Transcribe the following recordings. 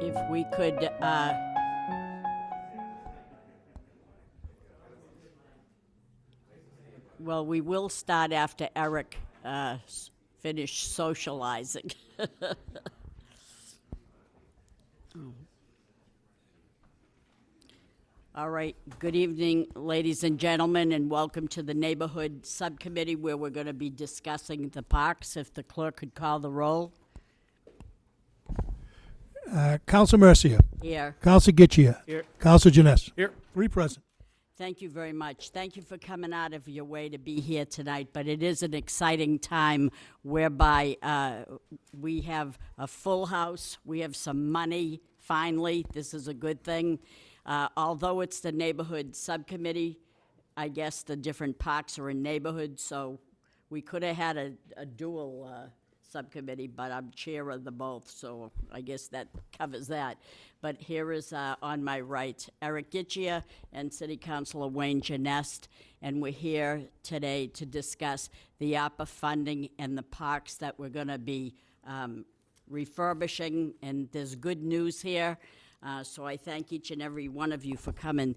If we could, well, we will start after Eric finish socializing. All right, good evening, ladies and gentlemen, and welcome to the Neighborhood Subcommittee, where we're going to be discussing the parks. If the clerk could call the roll. Council Mercia. Here. Council Giccia. Here. Council Janess. Here. 3 present. Thank you very much. Thank you for coming out of your way to be here tonight, but it is an exciting time whereby we have a full house, we have some money, finally. This is a good thing. Although it's the Neighborhood Subcommittee, I guess the different parks are in neighborhoods, so we could have had a dual subcommittee, but I'm chair of the both, so I guess that covers that. But here is, on my right, Eric Giccia and City Councilor Wayne Janest, and we're here today to discuss the ARPA funding and the parks that we're going to be refurbishing, and there's good news here. So I thank each and every one of you for coming.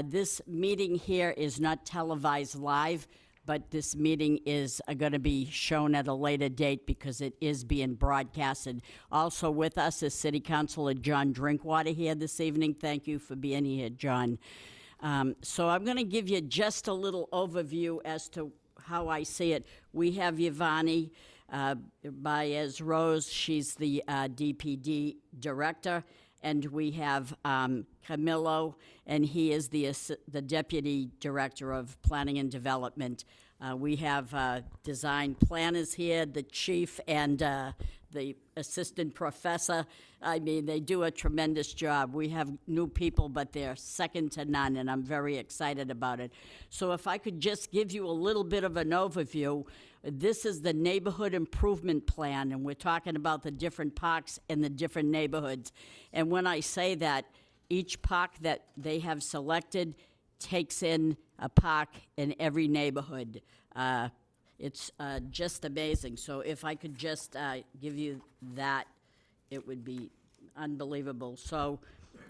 This meeting here is not televised live, but this meeting is going to be shown at a later date because it is being broadcasted. Also with us is City Councilor John Drinkwater here this evening. Thank you for being here, John. So I'm going to give you just a little overview as to how I see it. We have Yvonne Baez-Rose. She's the DPD director. And we have Camillo, and he is the Deputy Director of Planning and Development. We have design planners here, the chief and the assistant professor. I mean, they do a tremendous job. We have new people, but they're second to none, and I'm very excited about it. So if I could just give you a little bit of an overview. This is the neighborhood improvement plan, and we're talking about the different parks in the different neighborhoods. And when I say that, each park that they have selected takes in a park in every neighborhood. It's just amazing. So if I could just give you that, it would be unbelievable. So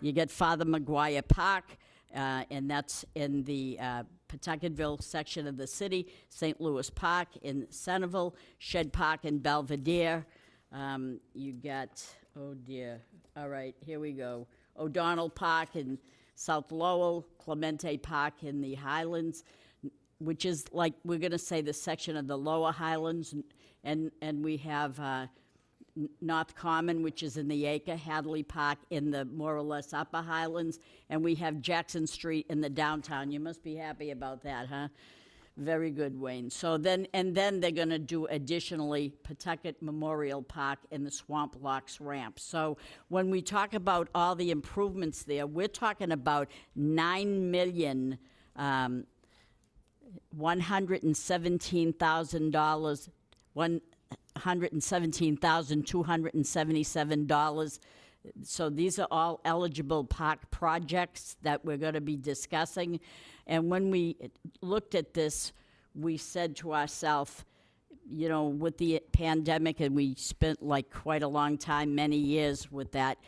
you get Father Maguire Park, and that's in the Pawtucketville section of the city, St. Louis Park in Centerville, Shed Park in Belvedere. You got, oh dear, all right, here we go. O'Donnell Park in South Lowell, Clemente Park in the Highlands, which is like, we're gonna say the section of the lower Highlands, and we have North Common, which is in the Acre, Hadley Park in the more or less upper Highlands, and we have Jackson Street in the downtown. You must be happy about that, huh? Very good, Wayne. So then they're gonna do additionally Pawtucket Memorial Park in the Swamp Locks ramp. So when we talk about all the improvements there, we're talking about $9,117,000, $117,277. So these are all eligible park projects that we're going to be discussing. And when we looked at this, we said to ourselves, you know, with the pandemic, and we spent like quite a long time, many years with that,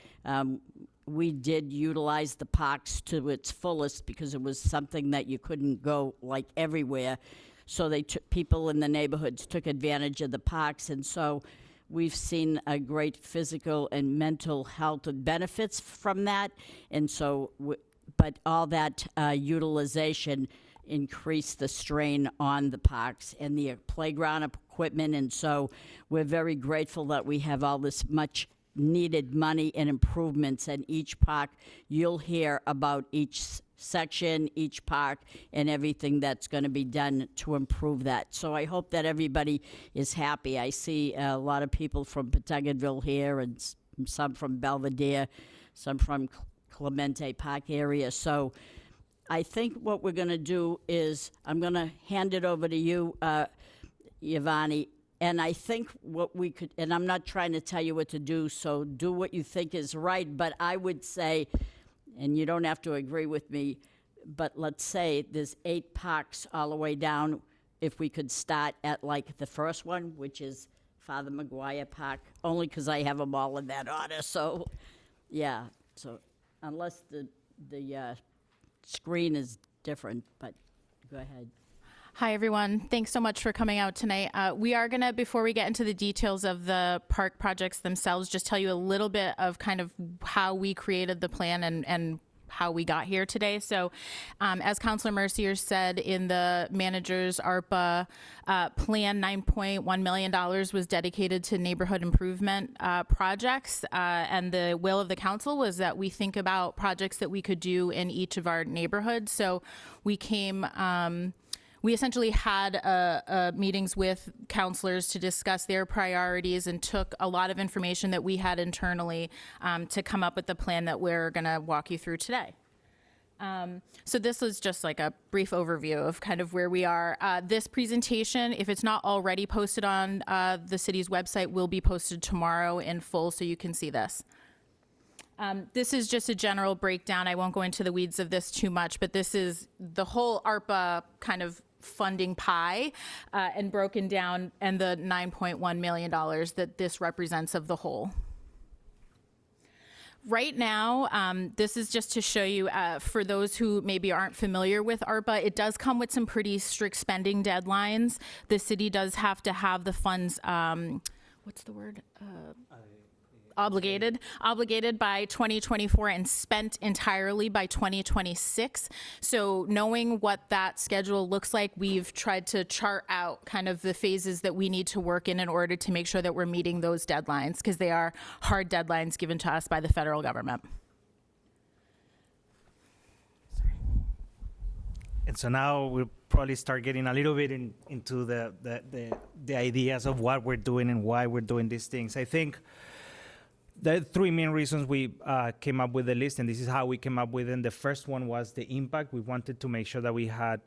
we did utilize the parks to its fullest because it was something that you couldn't go like everywhere. So people in the neighborhoods took advantage of the parks, and so we've seen a great physical and mental health benefits from that. And so, but all that utilization increased the strain on the parks and the playground equipment. And so we're very grateful that we have all this much needed money and improvements in each park. You'll hear about each section, each park, and everything that's going to be done to improve that. So I hope that everybody is happy. I see a lot of people from Pawtucketville here, and some from Belvedere, some from Clemente Park area. So I think what we're going to do is I'm going to hand it over to you, Yvonne. And I think what we could, and I'm not trying to tell you what to do, so do what you think is right, but I would say, and you don't have to agree with me, but let's say there's 8 parks all the way down. If we could start at like the first one, which is Father Maguire Park, only because I have them all in that order. So Yeah, so unless the screen is different, but go ahead. Hi, everyone. Thanks so much for coming out tonight. We are going to, before we get into the details of the park projects themselves, just tell you a little bit of kind of how we created the plan and how we got here today. So as Councilor Mercier said, in the manager's ARPA plan, $9.1 million was dedicated to neighborhood improvement projects. And the will of the council was that we think about projects that we could do in each of our neighborhoods. So we came... we essentially had meetings with counselors to discuss their priorities and took a lot of information that we had internally to come up with the plan that we're going to walk you through today. So this is just like a brief overview of kind of where we are. This presentation, if it's not already posted on the city's website, will be posted tomorrow in full so you can see this. This is just a general breakdown. I won't go into the weeds of this too much, but this is the whole ARPA kind of funding pie and broken down, and the $9.1 million that this represents of the whole. Right now, this is just to show you, for those who maybe aren't familiar with ARPA, it does come with some pretty strict spending deadlines. The city does have to have the funds, what's the word? Obligated by 2024 and spent entirely by 2026. So knowing what that schedule looks like, we've tried to chart out kind of the phases that we need to work in order to make sure that we're meeting those deadlines, because they are hard deadlines given to us by the federal government. And so now we'll probably start getting a little bit into the ideas of what we're doing and why we're doing these things. I think the three main reasons we came up with the list, and this is how we came up with it. The first one was the impact. We wanted to make sure that we had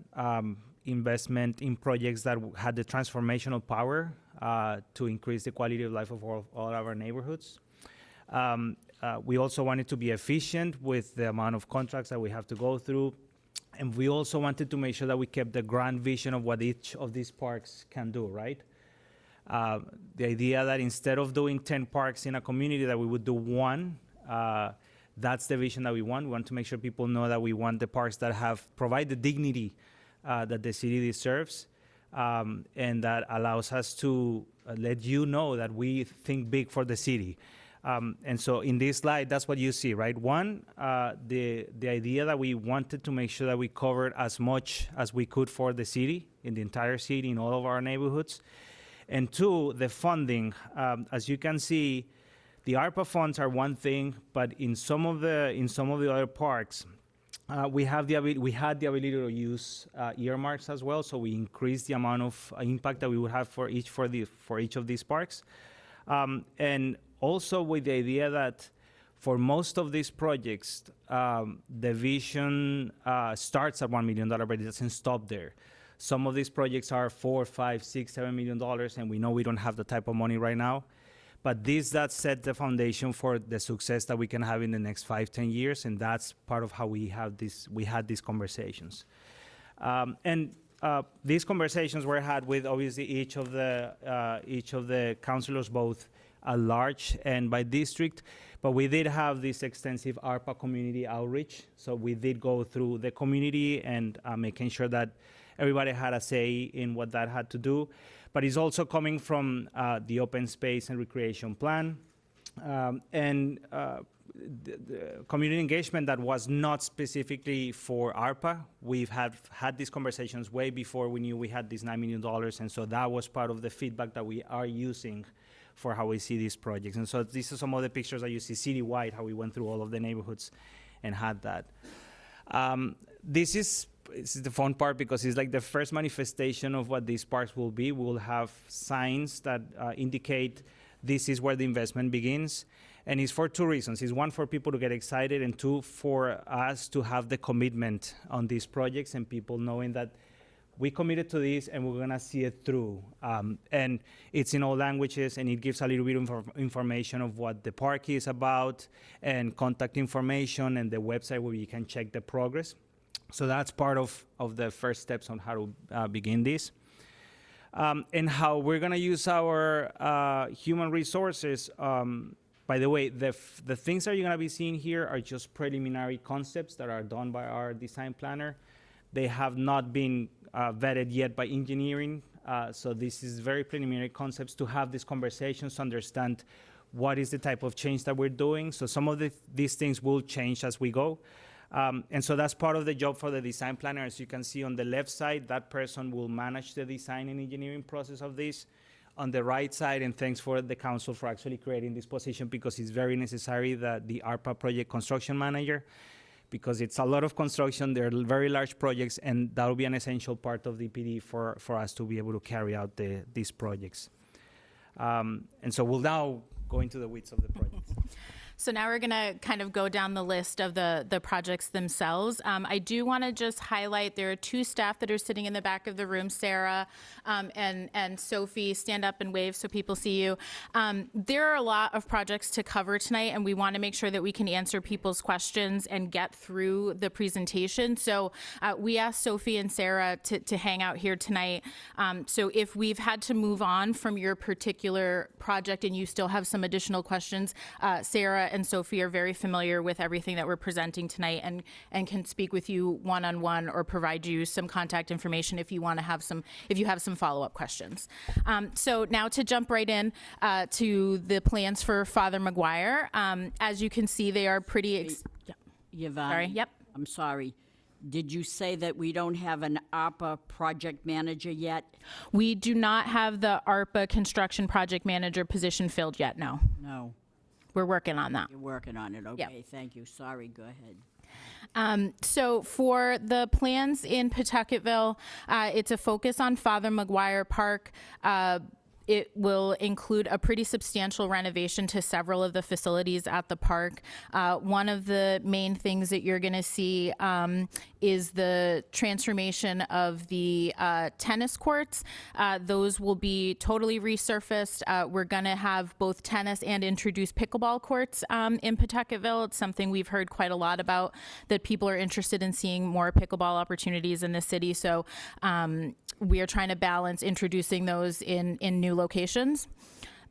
investment in projects that had the transformational power to increase the quality of life of all of our neighborhoods. We also wanted to be efficient with the amount of contracts that we have to go through. And we also wanted to make sure that we kept the grand vision of what each of these parks can do, right? The idea that instead of doing 10 parks in a community, that we would do one, that's the vision that we want. We want to make sure people know that we want the parks that provide the dignity that the city deserves, and that allows us to let you know that we think big for the city. And so in this slide, that's what you see, right? One, the idea that we wanted to make sure that we covered as much as we could for the city, in the entire city, in all of our neighborhoods. And two, the funding. As you can see, the ARPA funds are one thing, but in some of the other parks, we had the ability to use earmarks as well. So we increased the amount of impact that we would have for each of these parks, and also with the idea that for most of these projects, the vision starts at $1 million, but it doesn't stop there. Some of these projects are $4, $5, $6, $7 million, and we know we don't have the type of money right now. But that set the foundation for the success that we can have in the next 5, 10 years, and that's part of how we had these conversations. These conversations were had with obviously each of the councilors, both at large and by district. But we did have this extensive ARPA community outreach, so we did go through the community and making sure that everybody had a say in what that had to do. But it's also coming from the open space and recreation plan, and the community engagement that was not specifically for ARPA. We've had these conversations way before we knew we had this $9 million, and so that was part of the feedback that we are using for how we see these projects. And so these are some of the pictures that you see citywide, how we went through all of the neighborhoods and had that. This is the fun part, because it's like the first manifestation of what these parks will be. We will have signs that indicate this is where the investment begins. And it's for two reasons. It's one, for people to get excited, and two, for us to have the commitment on these projects and people knowing that we committed to this and we're gonna see it through. And it's in all languages, and it gives a little bit of information of what the park is about, and contact information, and the website where you can check the progress. So that's part of the first steps on how to begin this. And how we're gonna use our human resources. By the way, the things that you're going to be seeing here are just preliminary concepts that are done by our design planner. They have not been vetted yet by engineering. So this is very preliminary concepts to have these conversations, to understand what is the type of change that we're doing. So some of these things will change as we go. And so that's part of the job for the design planner. As you can see on the left side, that person will manage the design and engineering process of this. On the right side, and thanks for the council for actually creating this position, because it's very necessary that the ARPA project construction manager, because it's a lot of construction, they're very large projects, and that will be an essential part of DPD for us to be able to carry out these projects. And so we'll now go into the weeds of the projects. So now we're going to kind of go down the list of the projects themselves. I do want to just highlight there are two staff that are sitting in the back of the room, Sarah and Sophie. Stand up and wave so people see you. There are a lot of projects to cover tonight, and we want to make sure that we can answer people's questions and get through the presentation. So we asked Sophie and Sarah to hang out here tonight. So if we've had to move on from your particular project and you still have some additional questions, Sarah and Sophie are very familiar with everything that we're presenting tonight and can speak with you one-on-one or provide you some contact information if you want to have some follow-up questions. So now to jump right in to the plans for Father McGuire. As you can see, they are pretty. Yvonne? Sorry, yep. I'm sorry. Did you say that we don't have an ARPA project manager yet? We do not have the ARPA construction project manager position filled yet, no. No. We're working on that. You're working on it. Okay, thank you. Sorry, go ahead. So for the plans in Pawtucketville, it's a focus on Father McGuire Park. It will include a pretty substantial renovation to several of the facilities at the park. One of the main things that you're going to see is the transformation of the tennis courts. Those will be totally resurfaced. We're going to have both tennis and introduce pickleball courts in Pawtucketville. It's something we've heard quite a lot about, that people are interested in seeing more pickleball opportunities in the city. So we are trying to balance introducing those in new locations.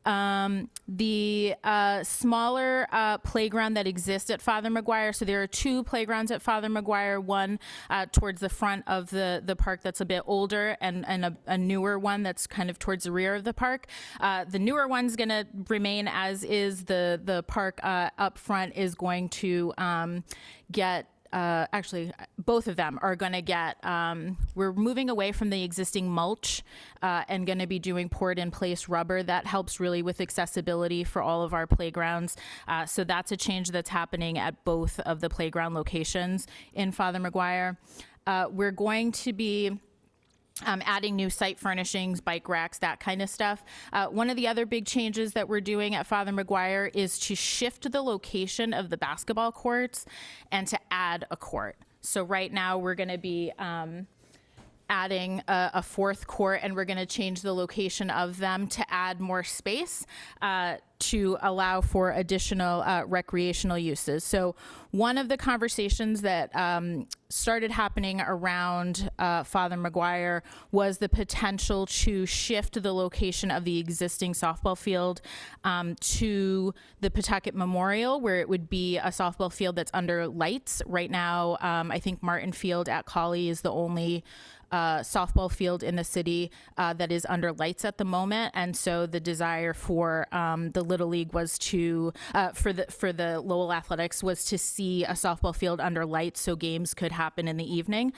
The smaller playground that exists at Father McGuire, so there are two playgrounds at Father McGuire, one towards the front of the park that's a bit older, and a newer one that's kind of towards the rear of the park. The newer one's going to remain as is. The park up front is going to get actually, both of them are going to get, we're moving away from the existing mulch and going to be doing poured-in-place rubber. That helps really with accessibility for all of our playgrounds. So that's a change that's happening at both of the playground locations in Father McGuire. We're going to be adding new site furnishings, bike racks, that kind of stuff. One of the other big changes that we're doing at Father McGuire is to shift the location of the basketball courts and to add a court. So right now we're going to be adding a fourth court, and we're going to change the location of them to add more space to allow for additional recreational uses. So one of the conversations that started happening around Father McGuire was the potential to shift the location of the existing softball field to the Pawtucket Memorial, where it would be a softball field that's under lights. Right now, I think Martin Field at Colley is the only softball field in the city that is under lights at the moment, and so the desire for the Little League was to for the Lowell Athletics was to see a softball field under lights so games could happen in the evening.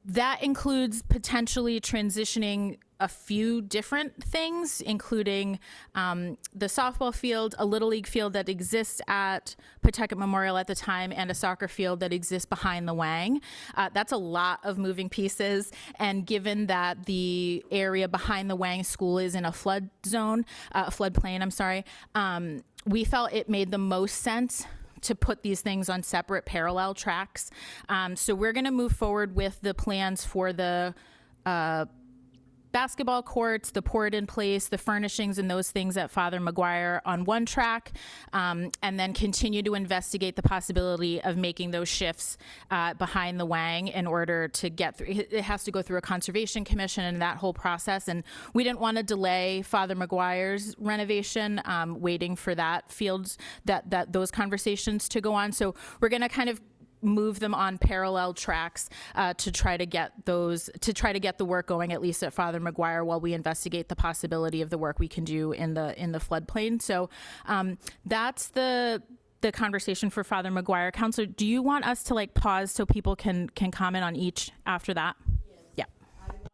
That includes potentially transitioning a few different things, including the softball field, a Little League field that exists at Pawtucket Memorial at the time, and a soccer field that exists behind the Wang. That's a lot of moving pieces, and given that the area behind the Wang School is in a flood zone, floodplain, I'm sorry, we felt it made the most sense to put these things on separate parallel tracks. So we're going to move forward with the plans for the basketball courts, the port in place, the furnishings and those things at Father McGuire on one track, and then continue to investigate the possibility of making those shifts behind the Wang in order to get through. It has to go through a conservation commission and that whole process, and we didn't want to delay Father McGuire's renovation, waiting for that fields, those conversations to go on. So we're going to kind of move them on parallel tracks to try to get the work going, at least at Father McGuire, while we investigate the possibility of the work we can do in the floodplain. So that's the conversation for Father McGuire. Counselor, do you want us to like pause so people can comment on each after that? Yeah. I want to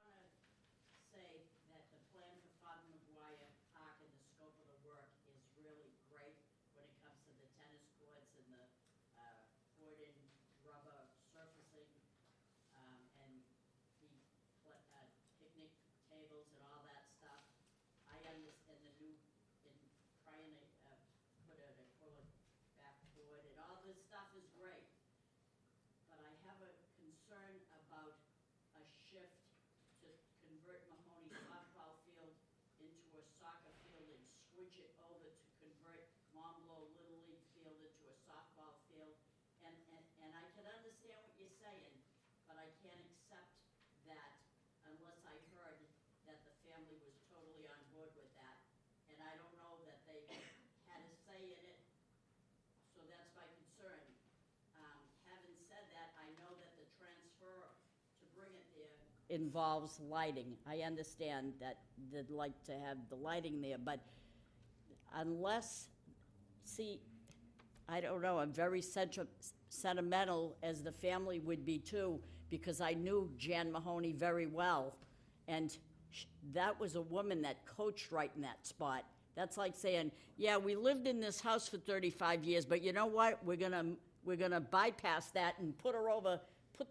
say that the plan for Father McGuire Park and the scope of the work is really great when it comes to the tennis courts and the poured-in rubber surfacing, and the picnic tables and all that stuff. I understand the new, in trying to put an acrylic backboard and all this stuff is great. But I have a concern about a shift to convert Mahoney softball field into a soccer field and switch it over to convert Montbleau Little League field into a softball field. And I can understand what you're saying, but I can't accept that unless I heard that the family was totally on board with that. And I don't know that they had a say in it, so that's my concern. Having said that, I know that the transfer to bring it there involves lighting. I understand that they'd like to have the lighting there, but unless, see, I don't know, I'm very sentimental, as the family would be too, because I knew Jan Mahoney very well. And that was a woman that coached right in that spot. That's like saying, yeah, we lived in this house for 35 years, but you know what? We're gonna bypass that and put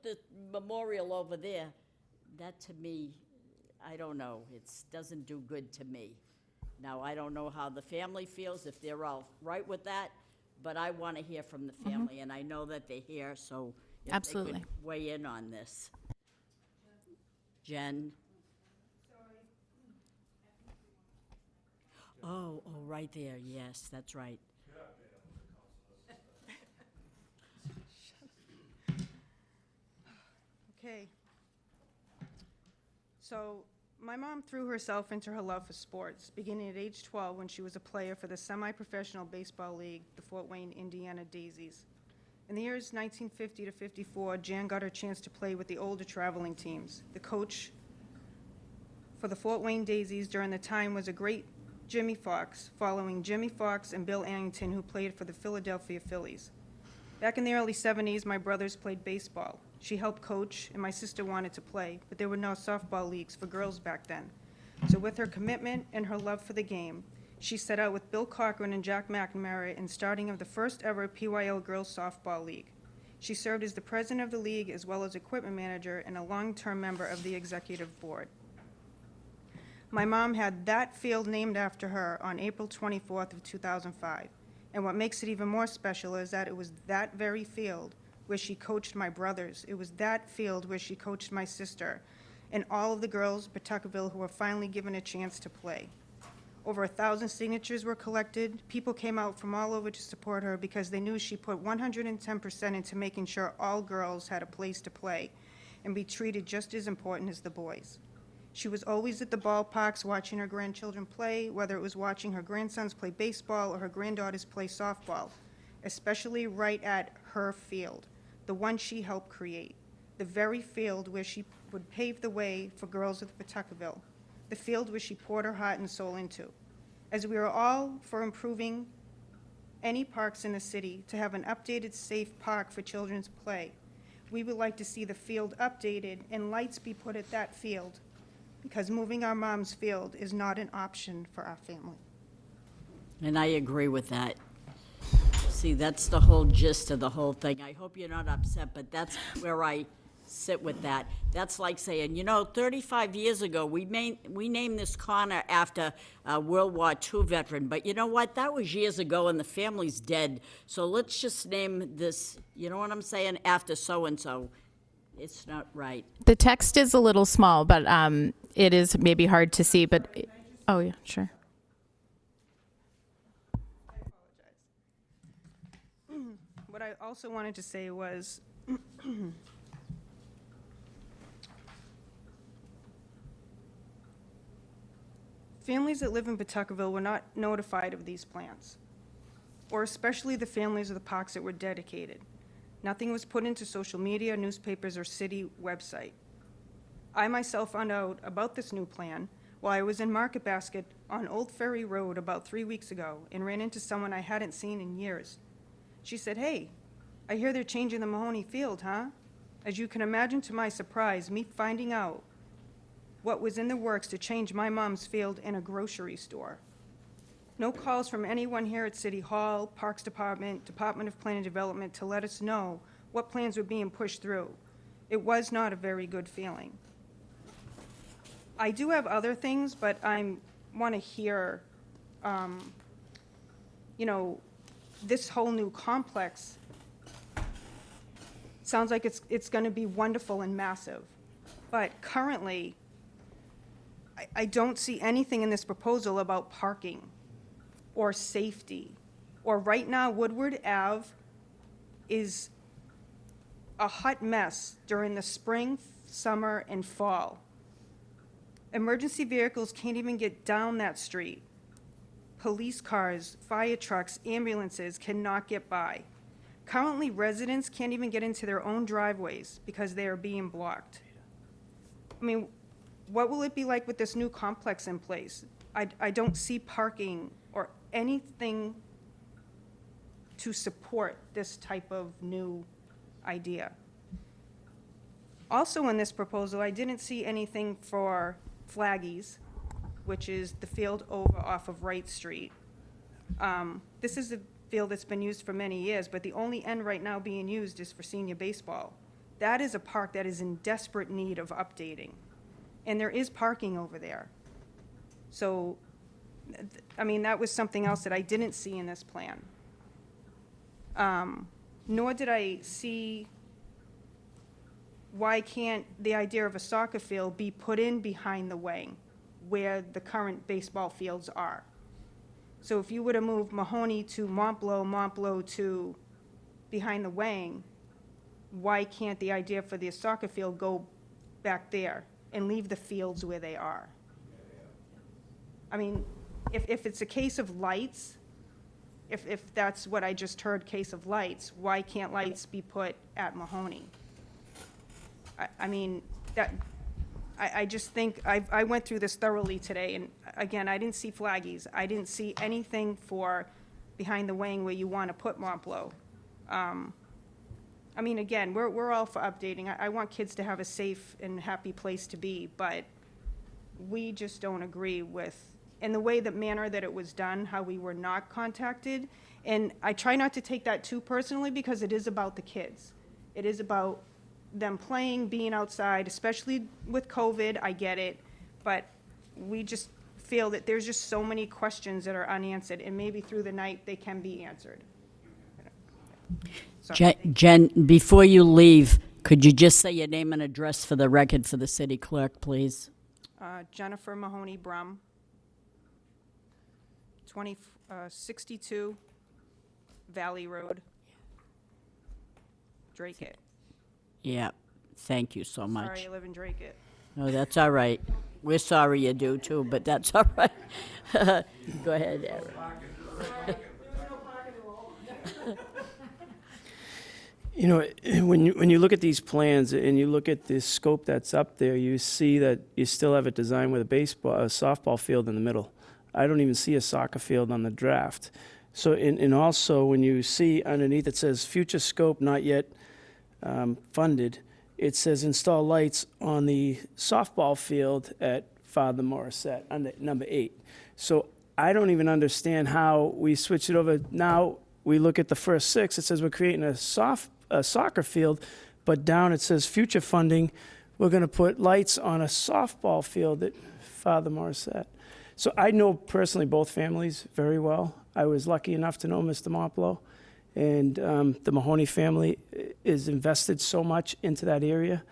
the memorial over there. That to me, I don't know, it doesn't do good to me. Now, I don't know how the family feels, if they're all right with that, but I want to hear from the family, and I know that they're here, so if Absolutely. they could weigh in on this. Jen? Oh, right there, yes, that's right. Okay. So, my mom threw herself into her love for sports, beginning at age 12 when she was a player for the semi-professional baseball league, the Fort Wayne, Indiana Daisies. In the years 1950 to 54, Jan got her chance to play with the older traveling teams. The coach for the Fort Wayne Daisies during the time was a great Jimmy Fox, following Jimmy Fox and Bill Annington, who played for the Philadelphia Phillies. Back in the early 70s, my brothers played baseball. She helped coach, and my sister wanted to play, but there were no softball leagues for girls back then. So with her commitment and her love for the game, she set out with Bill Cochran and Jack McNamara in starting of the first ever PYL Girls Softball League. She served as the president of the league as well as equipment manager and a long-term member of the executive board. My mom had that field named after her on April 24th of 2005. And what makes it even more special is that it was that very field where she coached my brothers. It was that field where she coached my sister and all of the girls of Pawtuckaville who were finally given a chance to play. Over 1,000 signatures were collected. People came out from all over to support her because they knew she put 110% into making sure all girls had a place to play and be treated just as important as the boys. She was always at the ballparks watching her grandchildren play, whether it was watching her grandsons play baseball or her granddaughters play softball, especially right at her field, the one she helped create, the very field where she would pave the way for girls of Pawtuckaville, the field where she poured her heart and soul into. As we are all for improving any parks in the city to have an updated, safe park for children to play, we would like to see the field updated and lights be put at that field, because moving our mom's field is not an option for our family. And I agree with that. See, that's the whole gist of the whole thing. I hope you're not upset, but that's where I sit with that. That's like saying, 35 years ago, we named this corner after a World War II veteran, but you know what? That was years ago, and the family's dead. So let's just name this, you know what I'm saying, after so-and-so. It's not right. The text is a little small, but it is maybe hard to see, but, oh yeah, sure. What I also wanted to say was, families that live in Pawtuckaville were not notified of these plans, or especially the families of the parks that were dedicated. Nothing was put into social media, newspapers, or city website. I myself found out about this new plan while I was in Market Basket on Old Ferry Road about 3 weeks ago and ran into someone I hadn't seen in years. She said, "Hey, I hear they're changing the Mahoney Field, huh?" As you can imagine, to my surprise, me finding out what was in the works to change my mom's field in a grocery store. No calls from anyone here at City Hall, Parks Department, Department of Planning and Development to let us know what plans were being pushed through. It was not a very good feeling. I do have other things, but I want to hear, this whole new complex sounds like it's going to be wonderful and massive. But currently, I don't see anything in this proposal about parking or safety. Or right now, Woodward Ave is a hot mess during the spring, summer, and fall. Emergency vehicles can't even get down that street. Police cars, fire trucks, ambulances cannot get by. Currently, residents can't even get into their own driveways because they are being blocked. I mean, what will it be like with this new complex in place? I don't see parking or anything to support this type of new idea. Also in this proposal, I didn't see anything for Flaggies, which is the field over off of Wright Street. This is a field that's been used for many years, but the only end right now being used is for senior baseball. That is a park that is in desperate need of updating. And there is parking over there. So, I mean, that was something else that I didn't see in this plan. Nor did I see why can't the idea of a soccer field be put in behind the wing where the current baseball fields are. So if you were to move Mahoney to Montbleau to behind the wing, why can't the idea for the soccer field go back there and leave the fields where they are? I mean, if it's a case of lights, if that's what I just heard, case of lights, why can't lights be put at Mahoney? I mean, I just think, I went through this thoroughly today, and again, I didn't see Flaggies. I didn't see anything for behind the wing where you want to put Montbleau. I mean, again, we're all for updating. I want kids to have a safe and happy place to be, but we just don't agree with, in the way, the manner that it was done, how we were not contacted. And I try not to take that too personally because it is about the kids. It is about them playing, being outside, especially with COVID, I get it. But we just feel that there's just so many questions that are unanswered, and maybe through the night they can be answered. Sorry. Jen, before you leave, could you just say your name and address for the record for the city clerk, please? Jennifer Mahoney Brum, 62 Valley Road, Drake. Yeah, thank you so much. Sorry, I live in Drake. No, that's all right. We're sorry you do too, but that's all right. Go ahead, Eric. You know, when you look at these plans and you look at the scope that's up there, you see that you still have it designed with a softball field in the middle. I don't even see a soccer field on the draft. So, and also when you see underneath it says future scope not yet funded, it says install lights on the softball field at Father Morissette under number 8. So I don't even understand how we switch it over. Now we look at the first 6. It says we're creating a soccer field, but down it says future funding, we're going to put lights on a softball field at Father Morissette. So I know personally both families very well. I was lucky enough to know Mr. Montbleau, and the Mahoney family is invested so much into that area.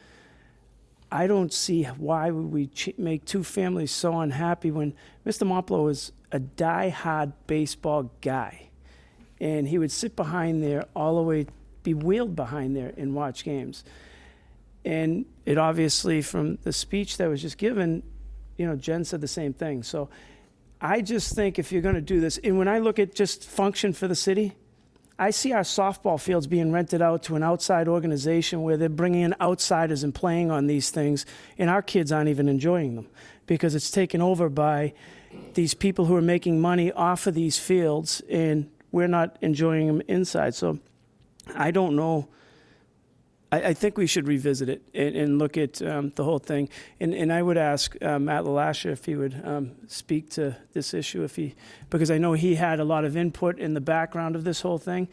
I don't see why would we make two families so unhappy when Mr. Momplo is a die-hard baseball guy. And he would sit behind there all the way, be wheeled behind there and watch games. And it obviously, from the speech that was just given, Jen said the same thing. So I just think if you're going to do this, and when I look at just function for the city, I see our softball fields being rented out to an outside organization where they're bringing in outsiders and playing on these things, and our kids aren't even enjoying them because it's taken over by these people who are making money off of these fields, and we're not enjoying them inside. So I don't know. I think we should revisit it and look at the whole thing. And I would ask Matt LaLasha if he would speak to this issue, because I know he had a lot of input in the background of this whole thing.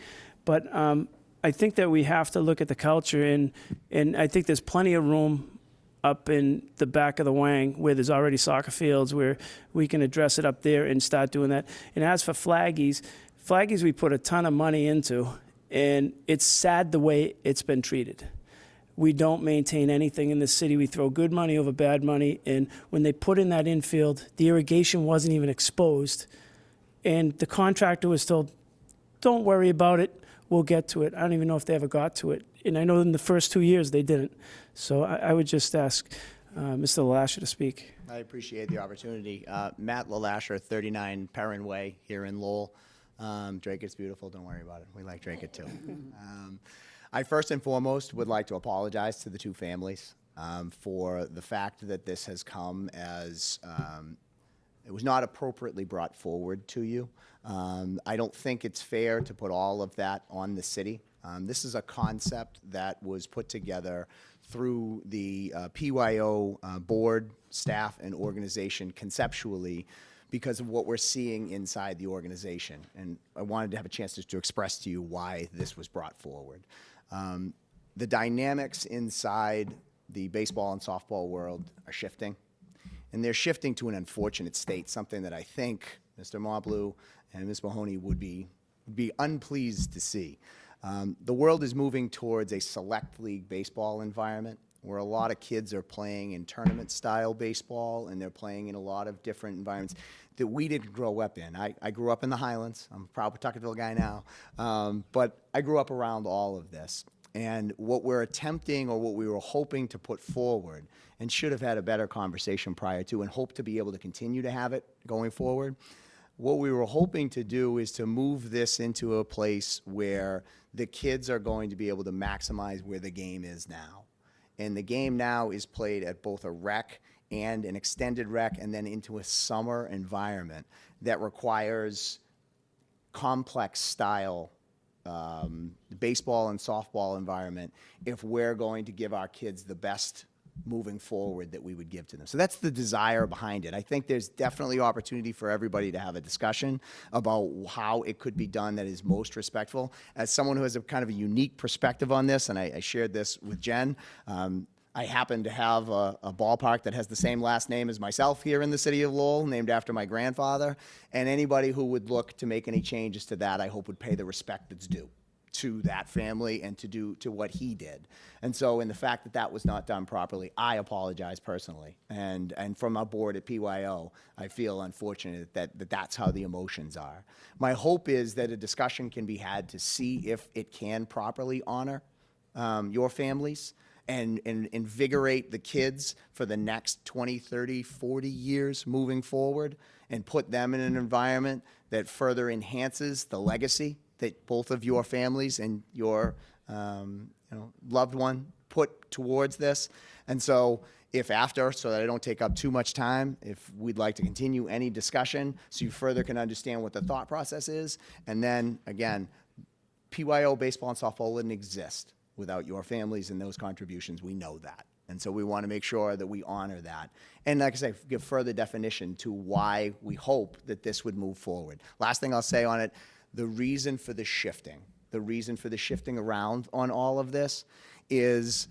But I think that we have to look at the culture, and I think there's plenty of room up in the back of the Wang where there's already soccer fields where we can address it up there and start doing that. And as for Flaggies we put a ton of money into. And it's sad the way it's been treated. We don't maintain anything in this city. We throw good money over bad money. And when they put in that infield, the irrigation wasn't even exposed. And the contractor was told, don't worry about it. We'll get to it. I don't even know if they ever got to it. And I know in the first 2 years they didn't. So I would just ask Mr. LaLasha to speak. I appreciate the opportunity. Matt LaLasha, 39 Perrin Way here in Lowell. Drake, it's beautiful. Don't worry about it. We like Drake it too. I first and foremost would like to apologize to the two families for the fact that this has come as it was not appropriately brought forward to you. I don't think it's fair to put all of that on the city. This is a concept that was put together through the PYO board, staff, and organization conceptually because of what we're seeing inside the organization. And I wanted to have a chance to express to you why this was brought forward. The dynamics inside the baseball and softball world are shifting, and they're shifting to an unfortunate state, something that I think Mr. Mobleu and Ms. Mahoney would be unpleased to see. The world is moving towards a select league baseball environment where a lot of kids are playing in tournament-style baseball, and they're playing in a lot of different environments that we didn't grow up in. I grew up in the Highlands. I'm a proud Pawtuckettville guy now, but I grew up around all of this. And what we're attempting, or what we were hoping to put forward, and should have had a better conversation prior to, and hope to be able to continue to have it going forward, what we were hoping to do is to move this into a place where the kids are going to be able to maximize where the game is now. And the game now is played at both a rec and an extended rec, and then into a summer environment that requires complex style baseball and softball environment if we're going to give our kids the best moving forward that we would give to them. So that's the desire behind it. I think there's definitely opportunity for everybody to have a discussion about how it could be done that is most respectful. As someone who has a kind of a unique perspective on this, and I shared this with Jen, I happen to have a ballpark that has the same last name as myself here in the city of Lowell, named after my grandfather, and anybody who would look to make any changes to that, I hope would pay the respect that's due to that family and to what he did. And so in the fact that that was not done properly, I apologize personally. And from our board at PYO, I feel unfortunate that that's how the emotions are. My hope is that a discussion can be had to see if it can properly honor your families and invigorate the kids for the next 20, 30, 40 years moving forward, and put them in an environment that further enhances the legacy that both of your families and your loved one put towards this. And so if after, so that I don't take up too much time, if we'd like to continue any discussion so you further can understand what the thought process is. And then, again, PYO baseball and softball wouldn't exist without your families and those contributions. We know that. And so we want to make sure that we honor that. And like I say, give further definition to why we hope that this would move forward. Last thing I'll say on it, the reason for the shifting around on all of this is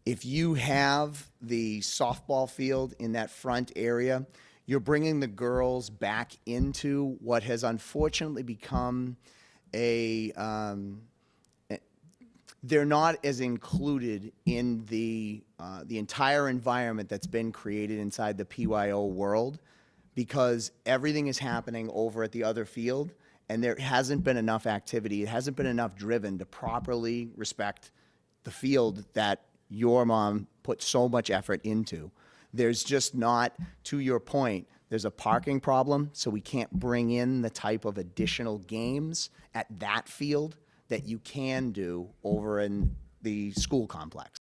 if you have the softball field in that front area, you're bringing the girls back into what has unfortunately become they're not as included in the entire environment that's been created inside the PYO world, because everything is happening over at the other field, and there hasn't been enough activity, it hasn't been enough driven to properly respect the field that your mom put so much effort into. There's just not, to your point, there's a parking problem, so we can't bring in the type of additional games at that field that you can do over in the school complex.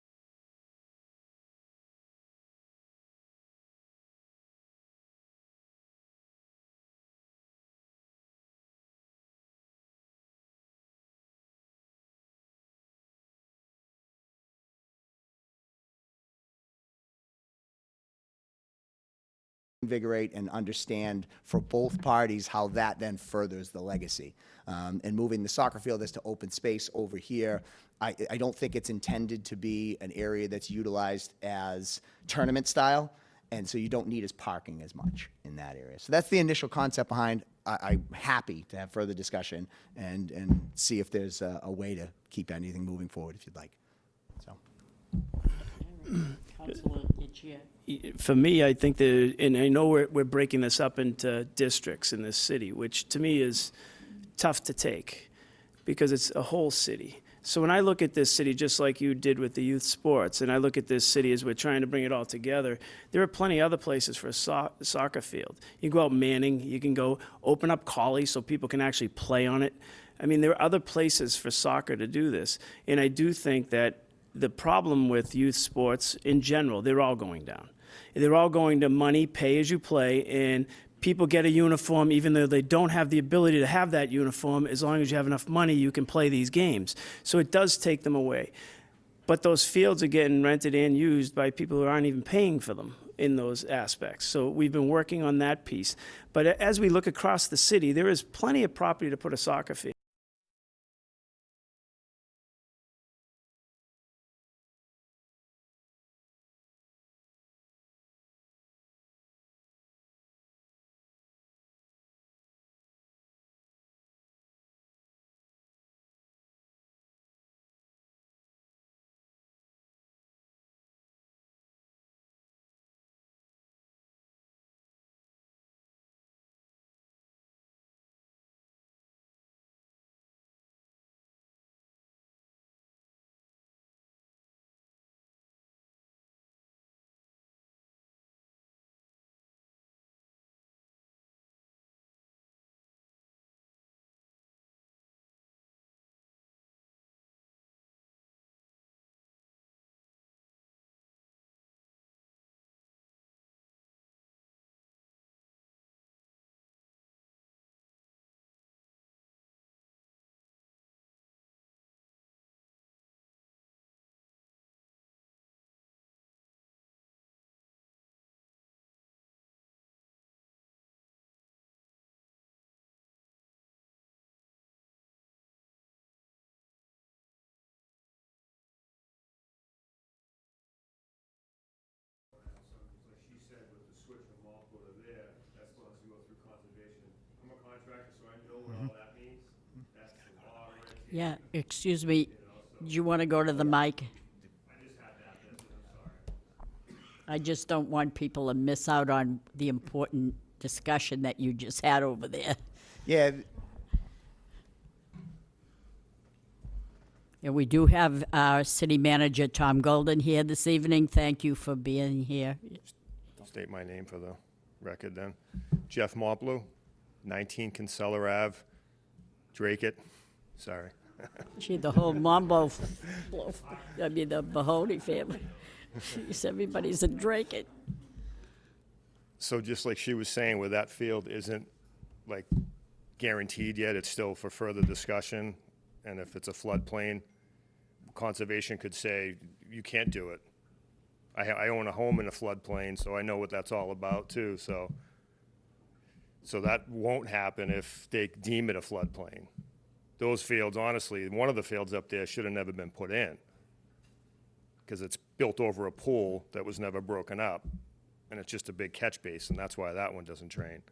Invigorate and understand for both parties how that then furthers the legacy. And moving the soccer field as to open space over here, I don't think it's intended to be an area that's utilized as tournament style, and so you don't need as parking as much in that area. So that's the initial concept behind. I'm happy to have further discussion and see if there's a way to keep anything moving forward if you'd like. So. Councilor Ichia. For me, I think that, and I know we're breaking this up into districts in this city, which to me is tough to take because it's a whole city. So when I look at this city, just like you did with the youth sports, and I look at this city as we're trying to bring it all together, there are plenty of other places for a soccer field. You can go out Manning, you can go open up Collie so people can actually play on it. I mean, there are other places for soccer to do this. And I do think that the problem with youth sports in general, they're all going down. They're all going to money, pay as you play, and people get a uniform even though they don't have the ability to have that uniform. As long as you have enough money, you can play these games. So it does take them away. But those fields are getting rented and used by people who aren't even paying for them in those aspects. So we've been working on that piece. But as we look across the city, there is plenty of property to put a soccer field. Yeah, excuse me, do you want to go to the mic? I just don't want people to miss out on the important discussion that you just had over there. Yeah, And we do have our city manager, Tom Golden, here this evening. Thank you for being here. State my name for the record then. Jeff Montbleu, 19 Kinsella Ave, Drake it. Sorry. Gee, the whole Mambo, I mean, the Mahoney family. Jeez, everybody's a Drake. So just like she was saying, where that field isn't like guaranteed yet, it's still for further discussion. And if it's a floodplain, conservation could say, you can't do it. I own a home in a floodplain, so I know what that's all about too. So that won't happen if they deem it a floodplain. Those fields, honestly, one of the fields up there should have never been put in because it's built over a pool that was never broken up, and it's just a big catch basin. That's why that one doesn't drain.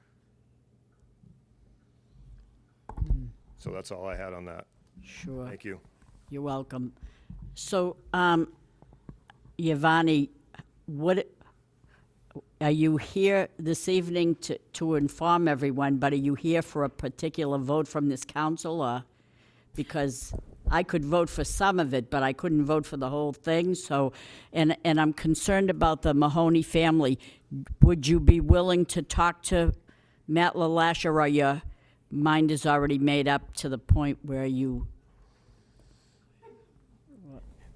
So that's all I had on that. Sure. Thank you. You're welcome. So, Yvonne, what, are you here this evening to inform everyone, but are you here for a particular vote from this council, or? Because I could vote for some of it, but I couldn't vote for the whole thing, so, and I'm concerned about the Mahoney family. Would you be willing to talk to Matt LaLasher, or your mind is already made up to the point where you?